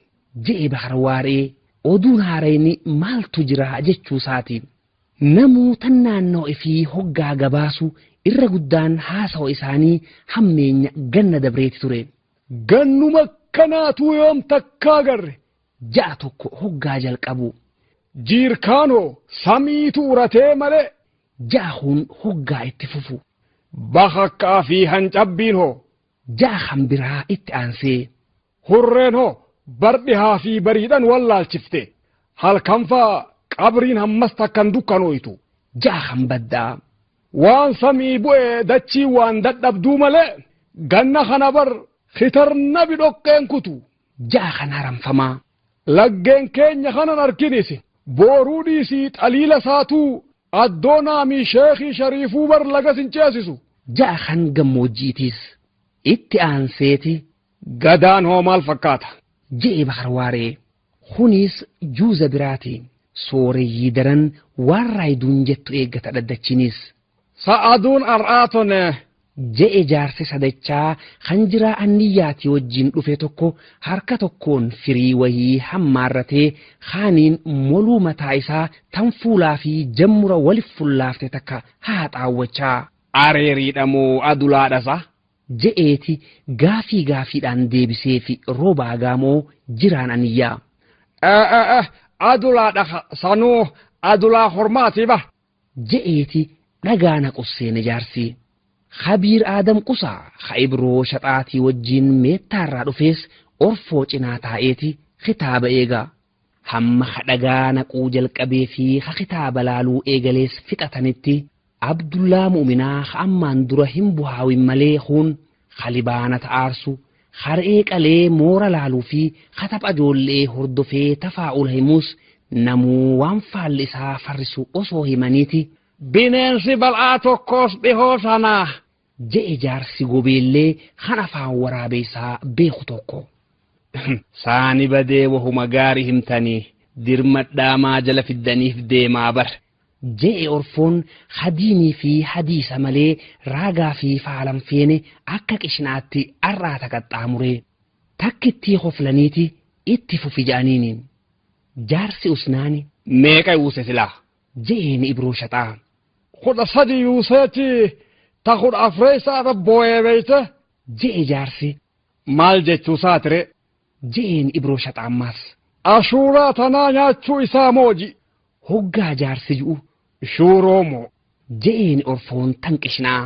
je'e bahar waaree oduun haarayni maaltu jira jechuusaati namuu tan naannoo fi hoggaa gabaasu irra guddaan haasawa isaanii hammeenya ganna dabreeti ture. Gannuma kanaatu yoom takkaa agarre ja'a tokko hoggaa jalqabu. Jiirkaanoo samiitu uratee malee ja'a hun hoggaa itti fufu. Bakakkaa fi hancabbiin hoo ja'a kan biraa itti aansee. Hurreen hoo bardhihaa fi bariidhan wallaalchifte halkanfaa qabriin hammas takkan dukkanooytu ja'a kan baddaa. Waan samii bu'ee dachii waan dadhabduu malee ganna kana bar khitarna bidhoqqeen kutu ja'a kan haramfamaa. Laggeen keenya kanan arkinisi booruu dhiisii xaliila saatuu addoonaamii sheekii shariifuu bar lagas hin ceesisu ja'a kan gammoojjiitiis itti aanseeti. Gadaan hoo maal fakkaata je'e bahar waaree kunis juuza biraati sooreyyii daran waan raayiduun jettu eeggata dhaddachinis. Sa'aduun ar'aatone je'e jaarsi sadachaa kan jiraa anniyyaati wajjin dhufe tokko harka tokkoon firii wayii hammaarratee kaaniin moluu mataa isaa tan fuulaa fi jammura walif fullaafte takka haaxaawwachaa areeriidhamoo adulaadhasa je'eeti gaafiidhaan deebisee fi roobaa gaamoo jiraan anniyyaa. Adulaadha sanuu adulaa hormaatiiba je'eeti. Dhagaana qusseene jaarsi Khabiir Aadam Qusaa Ibroo Shaxaatii wajjin meettaarraa dhufees orfoo cinaa taa'eeti kitaaba eegaa hamma dhagaana quu jalqabee fi kitaaba laaluu eegalees fixatanitti Abdullaa Mu'minaa ammaan dura hin buhaawin malee kun khalibaana ta'aarsu har'ee qalee moora laaluu fi katapha ijoollee hordofee tafaa'ul himus namuu waan faalli isaa farrisu osoo himaniiti. Bineensi bal'aa tokkos dhihoo sanaa je'e jaarsi gobeellee kan afaan waraabeessaa beeku tokko. Saani badee wahuma gaarii himtanii dirmadhaa maa jala fiddaniif deemaa bar. je'e orfoon hadiinii fi hadiisa malee raagaa fi faalan feene akka qishinaatti arraata qaxxaamuree takkittii hoflaniiti itti fufi ja'aniiniin. Jaarsi usnaani meeqa yuuse silaa je'een Ibroo Shaxaa. 13 yuuseeti ta 14 boo'ee beeyte je'e jaarsi. maal jechuu saatire je'een Ibroo Shaxaammaas. ashuuraa tanaa nyaachuu isaa mooji hoggaa jaarsi ji'u shuuroomoo je'een orfoon tan qishnaa.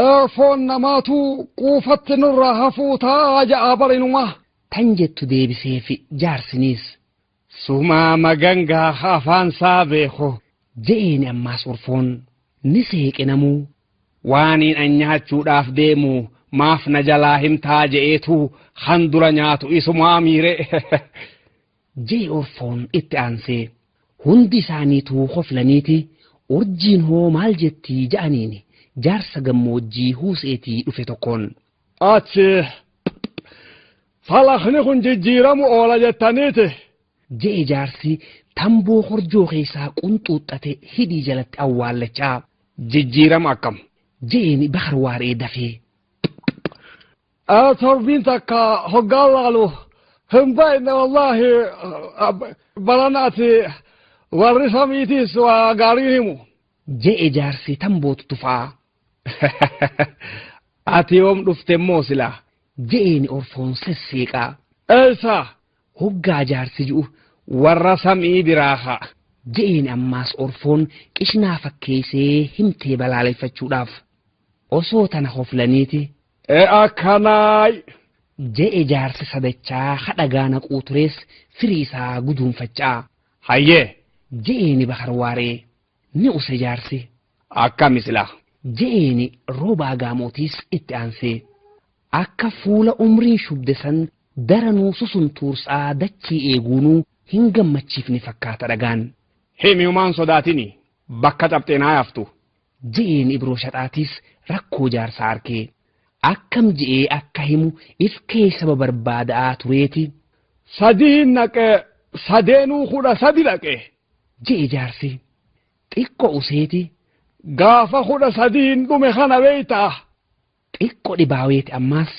orfoon namaatu quufatti nurraa hafuu taa'aa ja'a barinuma tan jettu deebiseefi jaarsiniis. sumaa magangaa afaan saa beeko je'een ammaas orfoon ni seeqe namuu. waaniin an nyaachuudhaaf deemu maaf na jalaa himtaa je'eetu han dura nyaatu isumaa miire je'e orfoon itti aansee hundi isaaniituu hoflaniiti urjiin hoo maal jettii ja'aniini jaarsa gammoojjii huuseetii dhufe tokkoon. achi falakni kun jijjiiramu oola jettaniiti je'e jaarsi tamboo horjoo keessaa qunxuuxxate hidhii jalatti awwaallachaa. jijjiirama akkam je'een bahar waaree dafee. torbiin takka hoggaan laalu hin baay'inne wallaahi baranaati warri samiitiis waa gaarii himu je'e jaarsi tambootu tufaa. ati yoom dhufte immoo silaa je'een orfoon sesseeqaa. eessa hoggaa jaarsi ji'u warra samii biraaha je'een ammaas orfoon qishnaa fakkeessee himtee balaaleffachuudhaaf osoo tana hoflaniiti. akkanaay je'e jaarsi sadachaa hadhagaa naquu turees firii isaa guduunfachaa. hayyee je'een bahar waaree ni use jaarsi. akkami silaa je'een roobaa gaamotiis itti aansee akka fuula umriin shubde san daranuu susuntuursaa dachii eeguunuu hin gammachiifne fakkaata dhagaan. himiumaan sodaatini bakka cabxeenaa yaaftu je'een Ibroo Shaxaatiis rakkoo jaarsaa arkee akkam je'ee akka himu if keessa barbaadaa tureeti. sadiin naqe sadeenuu 13 dhaqe je'e jaarsi. xiqqo useeti gaafa 13 dhume kana beeytaa xiqqo dhibaaweeti ammaas.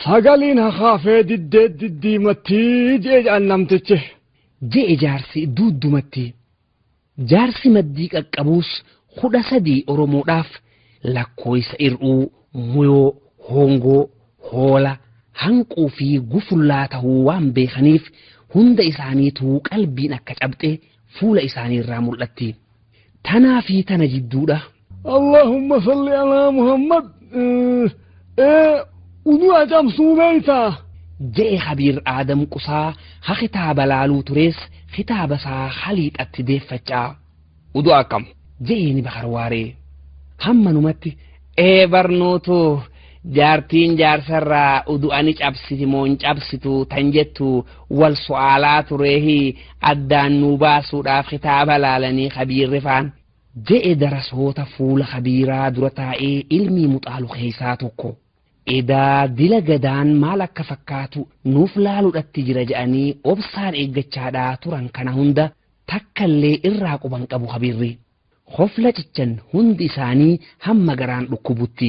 sagaliin hakaafee diddiimattii je'e jedhan namtichi je'e jaarsi duuddumatti. jaarsi maddii qaqqabuus 13 oromoodhaaf lakkooysa ir'uu muyoo hongoo hoola hanquu fi gufullaa tahuu waan beekaniif hunda isaaniituu qalbiin akka cabxe fuula isaanii irraa mul'atti. tanaa fi tana jidduudha. allahumma salli alaa muhammad uduu ajamsuu beeytaa je'e Habiir Aadam Qusaa ha kitaaba laaluu turees kitaaba isaa haliixatti deeffachaa. uduu akkam je'een bahar waaree. hammanumatti barnootu jaartiin jaarsarraa udu'ani cabsiti moon cabsitu tan jettu wal su'aalaa tureehi addaan nuu baasuudhaaf kitaaba laalanii Habiirri faan je'e darasoota fuula Habiiraa dura taa'ee ilmii muxaalu keessaa tokko. edaa dila gadaan maal akka fakkaatu nuuf laaluudhatti jira je'anii obsaan eeggachaadhaa turan kana hunda takkallee irraa quban qabu Habiirri. hofla cichan hundi isaanii hamma garaan dhukkubutti.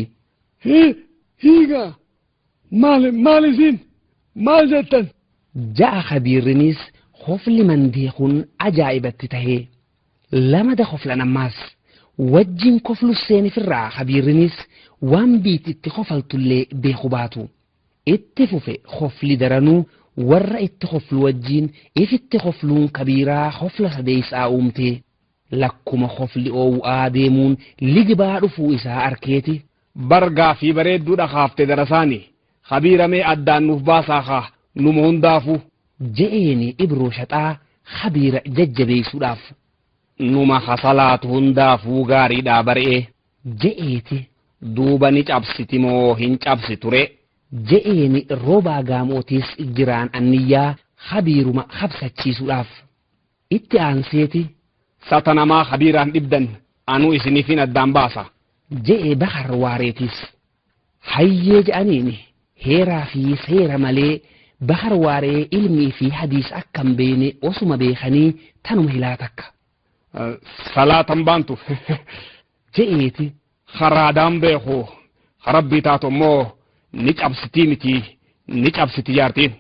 hiiga maal isin maal jettan ja'a Habiirrinis hofli mandee kun ajaa'ibatti tahee. lamada hoflan ammaas wajjin koflu seenifirraa Habiirrinis waan biititti hofaltullee beeku baatu. itti fufe hofli daranuu warra itti hoflu wajjin ifitti hofluun Kabiiraa hofla sadeessaa uumtee. lakkuma hofli oowwaa deemuun ligibaa dhufuu isaa arkeeti. bargaa fi bareedduudha kaafte darasaani Habiiramee addaan nuuf baasaa haa numa hundaafu je'een Ibroo Shaxaa Habiira jajjabeessuudhaaf. numa hasalaatu hundaafuu gaariidhaa bar'ee je'eeti duuba ni cabsiti moo hin cabsi ture je'eeni roobaa gaamootiis jiraan anniyyaa habiiruma habsachiisuudhaaf itti aanseeti satanamaa habiiraan dhibdan anuu isiniifin addaan baasa je'ee bahar waareetiis hayyee je'aniini heeraa fi seera malee bahar waaree ilmii fi hadiis akkam beene osuma beekanii tanuma hilaa takka salaatan baantu je'eeti haraadaan beekuu harabbii taatu immoo ni cabsitii miti ni cabsiti jaartiin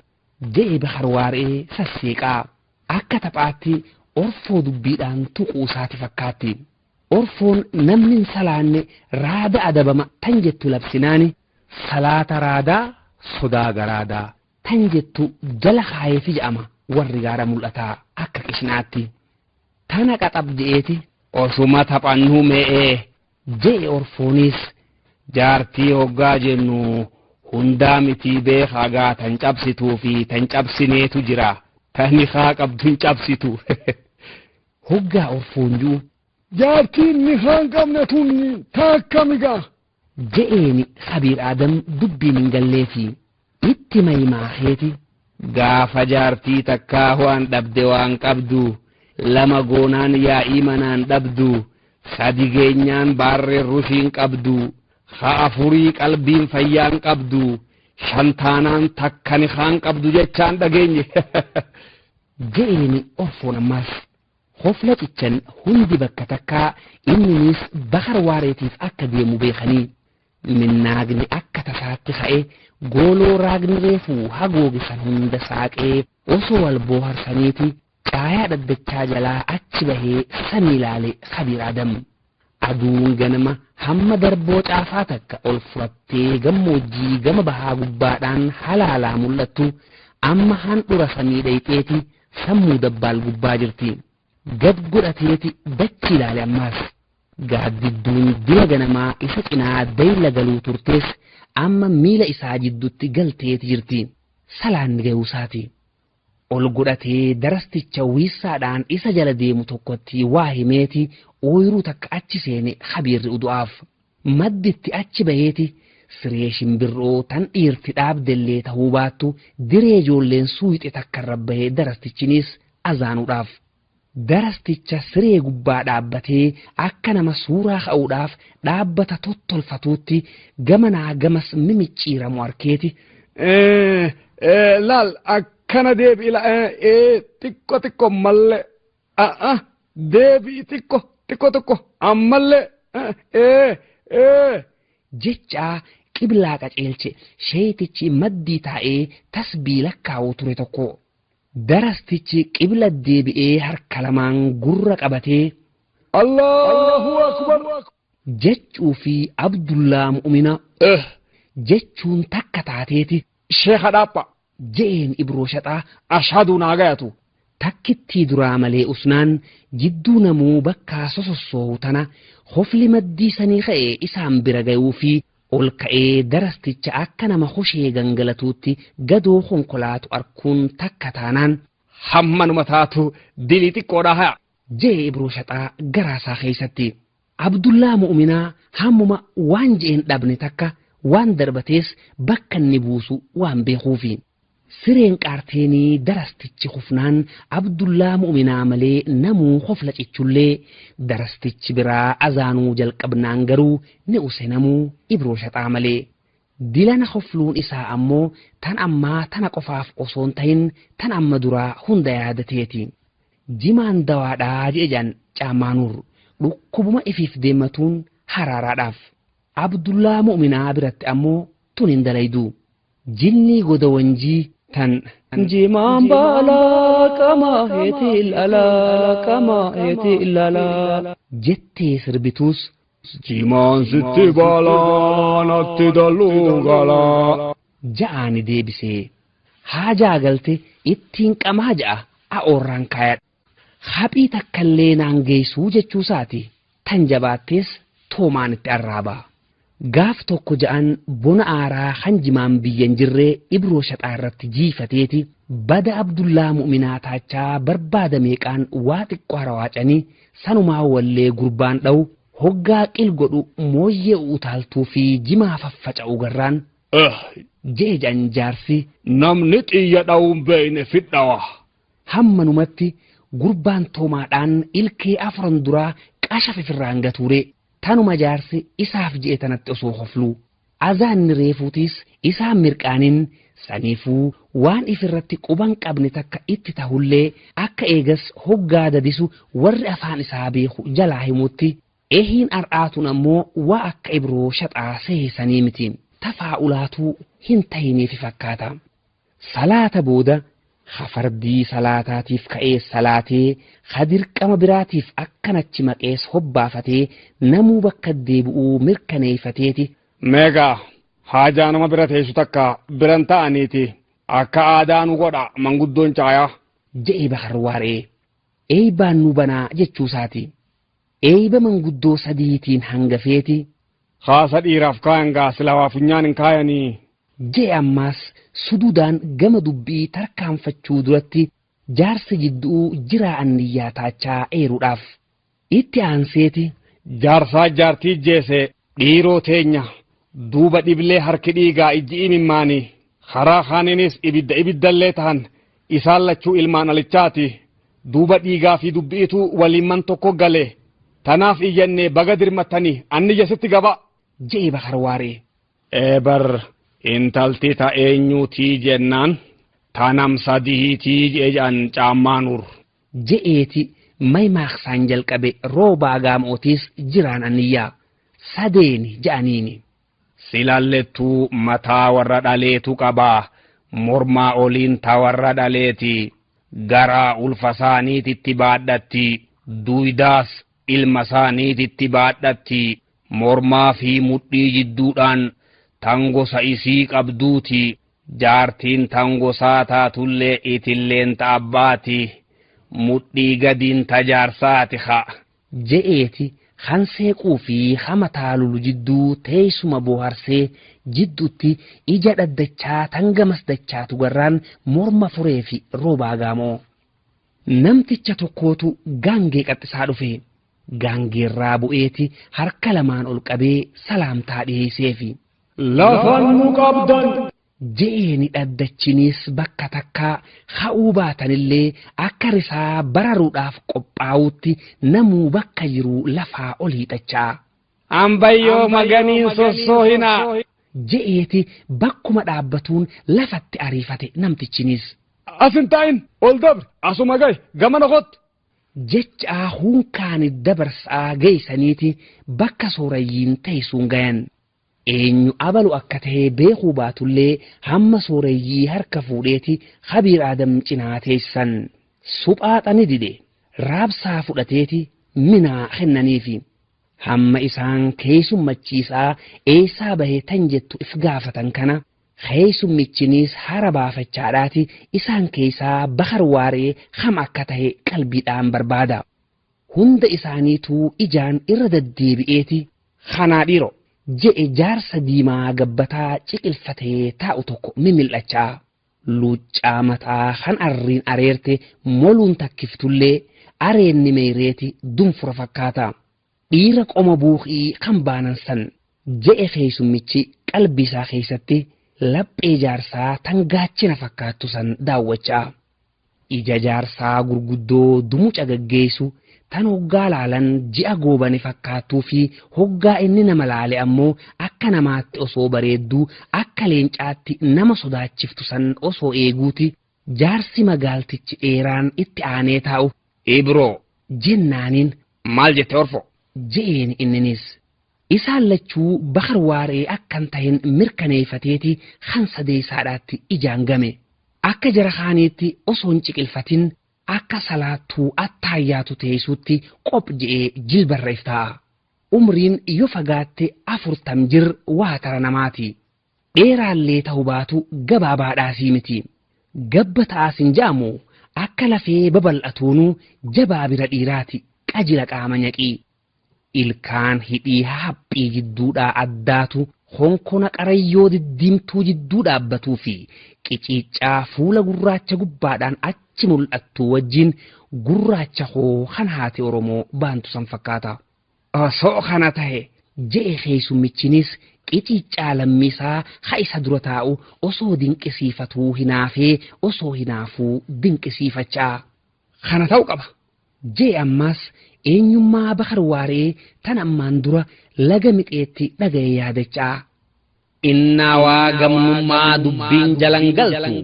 je'ee bahar waaree sasseeqaa akka taphaatti orfoo dubbiidhaan tuquu isaati fakkaatti orfoon namni salaanne raada adabama tan jettu labsinaani salaata raadaa sodaa garaadaa tan jettu jala kaayeefi jedhama warri gaara mul'ataa akka qishnaatti tana qaxab je'eeti osuma taphannuu mee'ee je'e orfoonis jaartii hoggaa jennu hundaa mitii beekaa gaa tan cabsituu fi tan cabsineetu jira tani haa qabdu hin cabsitu hoggaa orfoon ji'u jaartiin ni haan qabne tun taakkamigaa je'eeni Khabiir Adam dubbiin hin galleefi itti maymaaheeti gaafa jaartii takkaa waan dhabde waan qabdu lama goonaan yaa'ii manaan dhabdu sadi geenyaan baarreen rushiin qabdu ha afurii qalbiin fayyaan qabdu shantaanaan takkani haan qabdu jechaan dhageenye je'eeni orfoon ammaas hofla cichan hundi bakka takkaa inninis bahar waareetiif akka deemu beekanii minnaagni akka tasaatti ka'e gooloo raagni reefuu hagoogisan hunda saaqee osoo wal booharsaniiti caayaa dhaddachaa jalaa achi bahee samii ilaale Khabiir Adam aduun ganama hamma darboo caafaa takka ol furattee gammoojjii gama bahaa gubbaadhaan halaalaa mul'attu amma handhura samii dhayxeeti sammuu dabbaal gubbaa jirti gad godhateeti dachi ilaale ammaas gaaddidduun dila ganamaa isa cinaa dayla galuu turtees amma miila isaa jiddutti galteeti jirti salaanni gayuusaati ol godhatee darasticha wiissaadhaan isa jala deemu tokkotti waa himeeti ooyiruu takka achi seene Khabiirri udu'aaf madditti achi baheeti siree shimbirroo tan dhiirti dhaabdellee ta'uu baattu diree ijoolleen suuyixe takka irra bahee darastichinis azaanuudhaaf darasticha siree gubbaa dhaabbatee akka nama suuraa ka'uudhaaf dhaabbata tottolfatuutti gamanaa gamas mimicciiramu arkeeti laal akkana deebi'ila xiqqo mallee deebi'i xiqqo ammallee jechaa qiblaa qaceelche sheetichi maddii taa'ee tasbii lakkaa'uu ture tokko darastichi qibla deebi'ee harka lamaan gurra qabatee Allahu akbar jechuu fi Abdullaa Mu'mina jechuun takka taateeti sheekha dhaapha je'een Ibroo Shaxaa ashhadu naagayatu takkittii duraa malee usnaan jidduu namuu bakkaa sosossoohu tana hofli maddii sanii ka'ee isaan bira gayuu fi ol ka'ee darasticha akka nama hoshee gangalatuutti gadoo konkolaatu arkuun takka taanaan hammanuma taatu dilii xiqqoodhaa haya jee Ibroo Shaxaa garaasaa keessatti Abdullaa Mu'minaa hammuma waan je'een dhabne takka waan darbatees bakka inni buusu waan beekuufi sireen qaarteenii darastichi kufnaan Abdullaa Mu'minaa malee namuu hofla cichullee darastichi biraa azaanuu jalqabnaan garuu ni use namuu Ibroo Shaxaa malee dilana hofluun isaa ammoo tan ammaa tana qofaaf osoon ta'in tan amma duraa hunda yaadateeti jimaan dawaadhaa je'an caamaanuur dhukkubuma ifiif deemmatuun haraaraadhaaf Abdullaa Mu'minaa biratti ammoo tun hin dalaydu jinni goda wanjii tan jimaan baalaa qamaa heeti ilaalaa jettee sirbituus jimaan sitti baalaa natti dalluu galaa ja'aani deebisee haajaa galte ittiin qamaa ja'a a'oorraan kaayadha haphii takkallee naan geessuu jechuusaati tan jabaattees toomaan itti arraabaa gaaf tokko ja'an bona aaraa hanjimaan biyyan jirree Ibroo Shaxaa irratti jiifateeti bada Abdullaa mu'minaa taachaa barbaada meeqaan waa xiqqoo rawaacanii sanumaa wallee gurbaan dha'u hoggaa qil godhu mooyyee utaaltuu fi jimaa faffaca'u garraan jeejan jaarsi namni xiyya dha'uun beeyne fidhawa. Hammanumatti gurbaan toomaadhaan ilkee afran duraa qasha fifirraan gatuure tanuma jaarsi isaaf je'e tanatti osoo hofluu azaanni reefuutis isaan mirqaanin saniifuu waan ifirratti quban qabne takka itti tahullee akka eegas hoggaa dadisu warri afaan isaa beeku jalaa himutti ehiin ar'aatun ammoo waa akka ibroo shaxaa seesanii miti tafaa'ulaatuu hin tahineefi fakkaata. Salaata booda hafardii salaataatiif ka'ee salaatee hadirqama biraatiif akkanachi maqees hobbaafatee namuu bakka deebi'uu mirkaneeffateeti. Meegaa haajaa nama bira teessu takka biran ta'aniiti akka aadaanu godha manguddoon caayaa. Je'e Bahar Waaree eeybaan nu banaa jechuusaati. Eeyba manguddoo sadiitiin hangafeeti. Haasa dhiiraaf kaayan gaa silaa funyaan hin kaayanii. Je'e ammaas sududaan gama dubbii tarkaanfachuu duratti jaarsa jidduu jiraa anniyyaa taachaa eeruudhaaf itti aanseeti. Jaarsaa jaartii jeese dhiiroo teenya duuba dhiblee harki dhiigaa ijji imimmaanii karaa kaaninis ibiddallee tahan isaan lachuu ilmaan alichaati duuba dhiigaa fi dubbiitu waliin tokko gale tanaaf iyyannee baga dirmattanii anni jesitti gaba. Je'e Bahar Waaree eebar intalti ta eenyuutii jennaan tanam sadihiitii jedhan caammaanuur. Je'eeti may maaksaan jalqabe roobaa gaamootiis jiraan anniyyaa sadeeni ja'aniini. Silallettuu mataa warra dhaleetu qabaa mormaa oliin ta warra dhaleeti garaa ulfa isaaniititti baadhatti duwidaas ilma isaaniititti baadhatti mormaa fi mudhii jidduudhaan tangosa isii qabduuti jaartiin tangosaa taatullee itilleen ta'abbaati mudhii gadiin tajaarsaati ha. Je'eeti hanseequu fi hamataa lulu jidduu teessuma booharsee jidduutti ija dhaddachaa tangamas dachaatu garraan morma furee fi roobaa gaamoo. Namticha tokkootu gaangee qaxxisaa dhufe. Gaangeerraa bu'eeti harka lamaan ol qabee salaamtaa dhiyeesseefi. Lafan nu qabdan. Je'eeni dhaddachinis bakka takkaa ha'uu baatanillee akka risaa bararuudhaaf qophaa'utti namuu bakka jiru lafaa ol hiixachaa. Ambayyoo maganiin sossoohinaa. Je'eeti bakkuma dhaabbatuun lafatti ariifate namtichinis. Asin taa'in ol dabre asuma gahe gamana kottu. Jechaa hunkaani dabarsaa geessaniiti bakka soorayyiin teessuun gayan. Eenyu abalu akka tahee beekuu baatullee hamma soorayyii harka fuudheeti Habiir Adam cinaa teessan. Suphaaxani dide raabsaa fudhateeti minaa kennaniifi. Hamma isaan keessummachiisaa eessaa bahee tan jettu if gaafatan kana keessummichinis hara baafachaadhaati isaan keessaa Bahar Waaree ham akka tahe qalbiidhaan barbaada. Hunda isaaniituu ijaan irra deddeebi'eeti kanaa dhiiro. Je'e jaarsa diimaa gabbataa ciqilfatee taa'u tokko mimil'achaa luuccaa mataa kan arriin areerte moluun takkiftullee areenni meeyreeti dunfura fakkaata. Dhiira qoma buuqii kan baanan san je'e keessummichi qalbii isaa keessatti laphee jaarsaa tan gaachina fakkaattu san daawwachaa. Ija jaarsaa gurguddoo dumuca gaggeessu tan hoggaa laalan ji'a goobane fakkaattuu fi hoggaa inni nama laale ammoo akka namaatti osoo bareedduu akka leencaatti nama sodaachiftu san osoo eeguuti jaarsi magaaltichi dheeraan itti aanee taa'u. Ibroo jennaaniin maal jette orfo? Je'een inninis isaan lachuu Bahar Waaree akkan tahin mirkaneeffateeti han sadeessaadhaatti ijaan game. Akka jara kaaniitti osoo hin ciqilfatin akka salaattuu attaayyaatu teessuutti qop je'ee jilbarreef taa'a. Umriin yoo fagaatte 40 waa tara namaati. Dheeraallee ta'uu baatu gabaabaadhaasii miti. Gabba ta'aasin ja'amu akka lafee babal'atuunuu jabaa bira dhiiraati qajila qaama nyaqii. Ilkaan hidhii haphii jidduudhaa addaatu honkona qarayyoo diddimtuu jidduu dhaabbatuu fi qiciicaa fuula gurraacha gubbaadhaan achi mul'attu wajjin gurraacha hoo kan haati Oromoo baantu san fakkaata. Osoo kana ta'e je'e keessummichinis qiciicaa lammisaa ha isa dura taa'u osoo dinqisiifatuu hinaafee osoo hinaafuu dinqisiifachaa. Kana ta'u qaba. Je'e ammas eenyummaa Bakar Waaree tan ammaan dura laga mixeetti dhaga'e yaadachaa. Innaa waa gamnummaa dubbiin jalan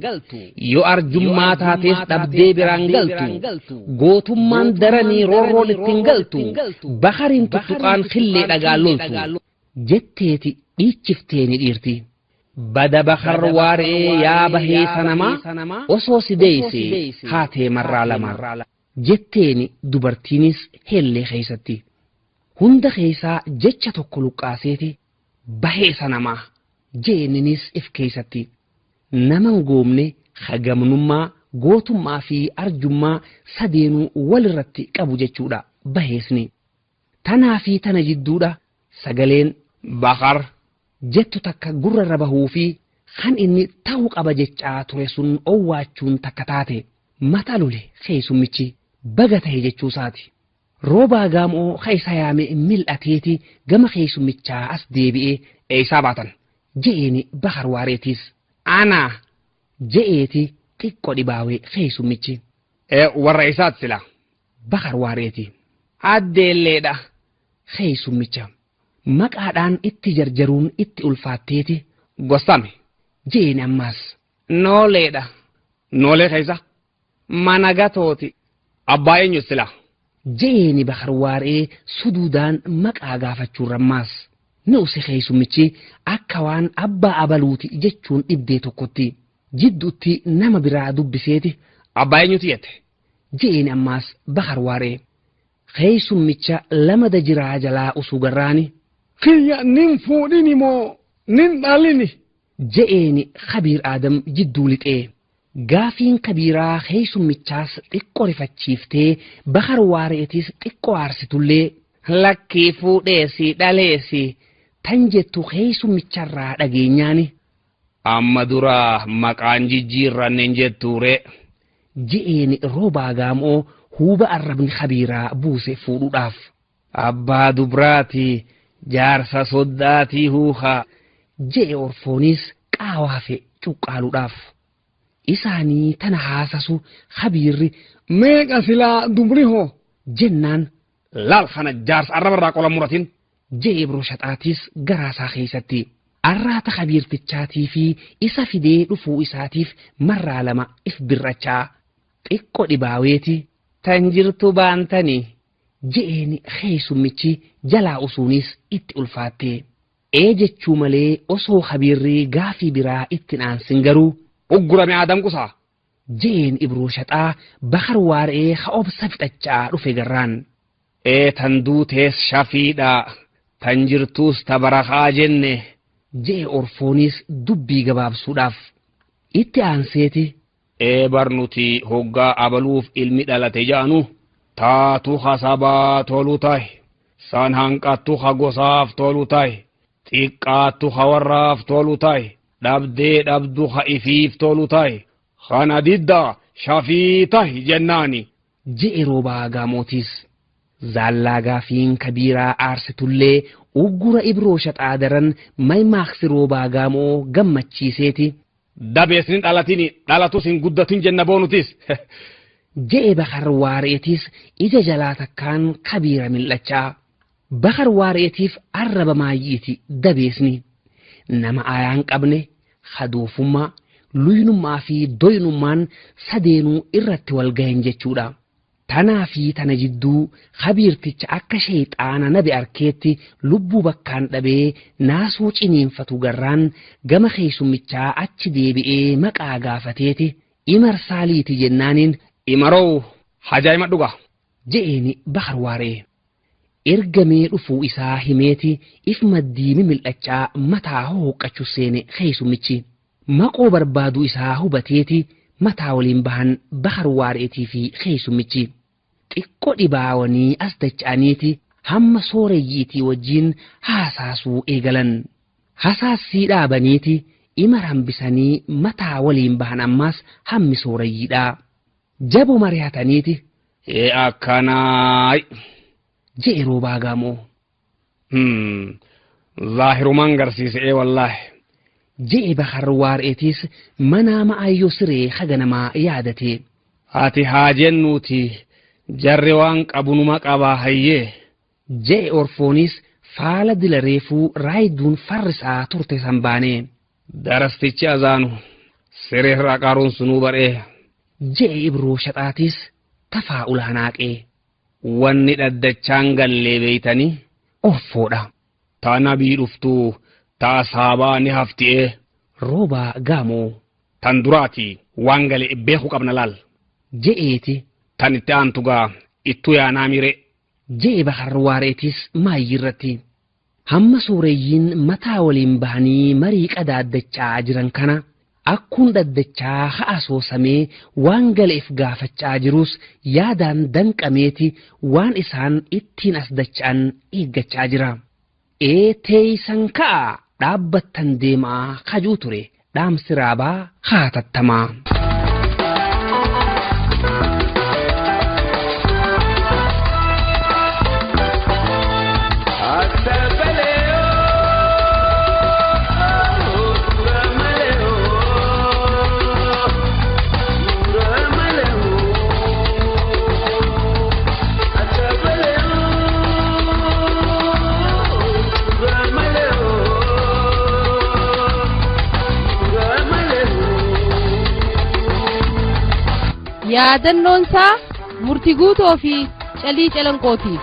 galtu yoo arjummaa taatees dhabdee biraan galtu gootummaan daranii roorroon ittiin galtu Bakariin tuttuqaan khillee dhagaa loltu jetteeti dhiichifteeni dhiirti. Bada Bakar Waaree yaa bahee sanamaa osoo si deeyse haatee marraa lama jetteeni dubartiinis hellee keessatti. Hunda keessaa jecha tokko luqqaaseeti bahee sanamaa. Jeenninis if keessatti naman goomne hagamnummaa gootummaa fi arjummaa sadeenuu walirratti qabu jechuudha baheesni. Tanaa fi tana jidduudha sagaleen Bakar jettu takka gurra bahuu fi kan inni ta'uu qaba jechaa ture sun owwaachuun takka taate mata lole keessummichi baga ta'e jechuusaati. Roobaa gaamoo keessa yaame mil'ateeti gama keessummichaa as deebi'ee eeysaa baatan. Je'eeni Bakar Waareetis ana je'eeti xiqqoo dhibaawee keessummichi. Warra isaati sila Bakar Waareeti addeelleedha keessummicha maqaadhaan itti jarjaruun itti ulfaatteeti gosame. Je'eeni ammaas nooleedha. Noolee keessa mana gatooti abbaa eenyu sila. Je'eeni Bakar Waaree suduudaan maqaa gaafachuun rammaas. Nuusi keessummichi akka waan abbaa abaluuti jechuun dhibdee tokkotti jidduutti nama biraa dubbiseeti abbaa eenyuti jette. Je'een ammaas Bakar Waaree keessummicha lamada jiraa jalaa usuu garraani. Kiyya nin fuudhini moo nin dhalini? Je'eeni Kabiir Aadam jidduu lixee. Gaafiin Kabiiraa keessummichaas xiqqoo rifachiiftee Bakar Waareetis xiqqoo aarsitullee lakkii fuudheesi dhaleesi. Tan jettu keessummicharraa dhageenyaani. Amma dura maqaan jijjiirranneen jettuure. Je'een Roobaa gaamoo huuba arrabni Kabiiraa buuse fuudhuudhaaf. Abbaa dubraati jaarsa soddaatii huuhaa. Je'e Orfoonis qaawaafe cuqqaaluudhaaf. Isaanii tana haasasu Kabiirri meeqa silaa dubri hoo jennaan laal kana jaarsa arrabarraa qola muratin. Je'e Ibrooshaxaatis garaasaa keessatti arraata Kabiirtichaatii fi isa fidee dhufuu isaatiif marraa lama if birrachaa xiqqoo dhibaaweeti tan jirtu baantanii je'een keessummichi jalaa usuunis itti ulfaatte. Jechuu malee osoo Kabiirri gaafii biraa itti aansin garuu uggurame Aadam qusaa. Je'een Ibrooshaxaa Bakar Waaree ha obsa fixachaa dhufe garraan. Tan duutees shafiidha. Tan jirtuus tabarakaa jenne. Je'e Orfoonis dubbii gabaabsuudhaaf itti aanseeti. Barnuti hoggaa abaluuf ilmi dhalate ja'anu taatu hasabaa tolu tahe san hanqattu ha gosaaf tolu tahe xiqqaattu ha warraaf tolu tahe dhabdee dhabdu ha ifiif tolu tahe kana didda shafii tahe jennaani. Je'e Roobaa gaamootis zaallaa gaafiin Kabiiraa aarsitullee uggura Ibrooshaxaa daran maymaaksi Roobaa gaamoo gammachiiseeti. Dabeessin dhalatini dhalatus hin guddatin jenna boonutis. Je'e Bakar Waareetis ija jalaa takkaan Kabiira mil'achaa. Bakar Waareetiif arraba maayyiiti dabeesni. Nama ayaan qabne haduufummaa luynummaa fi doynummaan sadeenuu irratti wal gahen jechuudha. Tanaa fi tana jidduu Kabiirticha akka sheexaana nabi arkeetti lubbuu bakkaan dhabee naasuu ciniinfatu garraan gama keessummichaa achi deebi'ee maqaa gaafateeti imarsaaliiti jennaaniin imaroo hajaa'ima dhuga je'eeni Bakar Waaree. Ergamee dhufuu isaa himeeti if maddiimi mil'achaa mataa hooqqachu seene keessummichi. Maqoo barbaaduu isaa hubateeti mataa waliin bahan Bakar Waareetii fi keessummichi. Xiqqoo dhibaawanii as dacha'aniiti hamma sooreyyiitii wajjiin haasaasuu eegalan. Hasaasii dhaabaniiti ima hambisanii mataa waliin bahan ammas hammi soorayyiidha. Jabu mari'ataniiti akkanaay je'e roobaa gaamoo. Zaahirumaan garsiisee wallaahi. Je'e bakar waar'eetiis manaa ma'aayyoo siree haganamaa yaadate. Ati haa jennuuti jarri waan qabunuma qabaa hayyee. Je'e orfoonis faala dila reefuu raayiduun farrisaa turte san baanee. Darastichi azaanu siree irraa qaaruun sunuu baree. Je'e ibroo shaxaatis tafaa ulaanaaqee. Wanni dhaddachaan gallee beeytanii orfoodha. Taana bii dhuftuu taa saabaa ni hafti'ee. Roobaa gaamoo. Tan duraati waan galee beeku qabna laal. Je'eeti. Tan itti aantugaa ittuu yaanaa mire. Je'e bakar waareetis maayyirratti. Hamma sooreyyiin mataa waliin bahanii marii qadaaddachaa jiran kana akkuun dhaddachaa ha'a soosamee waan galeef gaafachaa jirus yaadaan danqameeti waan isaan ittiin as dacha'an eeggachaa jira. Teeysan ka'a dhaabbattan deemaa kajuu ture dhaamsi raabaa haatattamaa. Yaadannoon isaa murtii guutoo fi calii calanqootiif.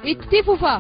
Itti fufa.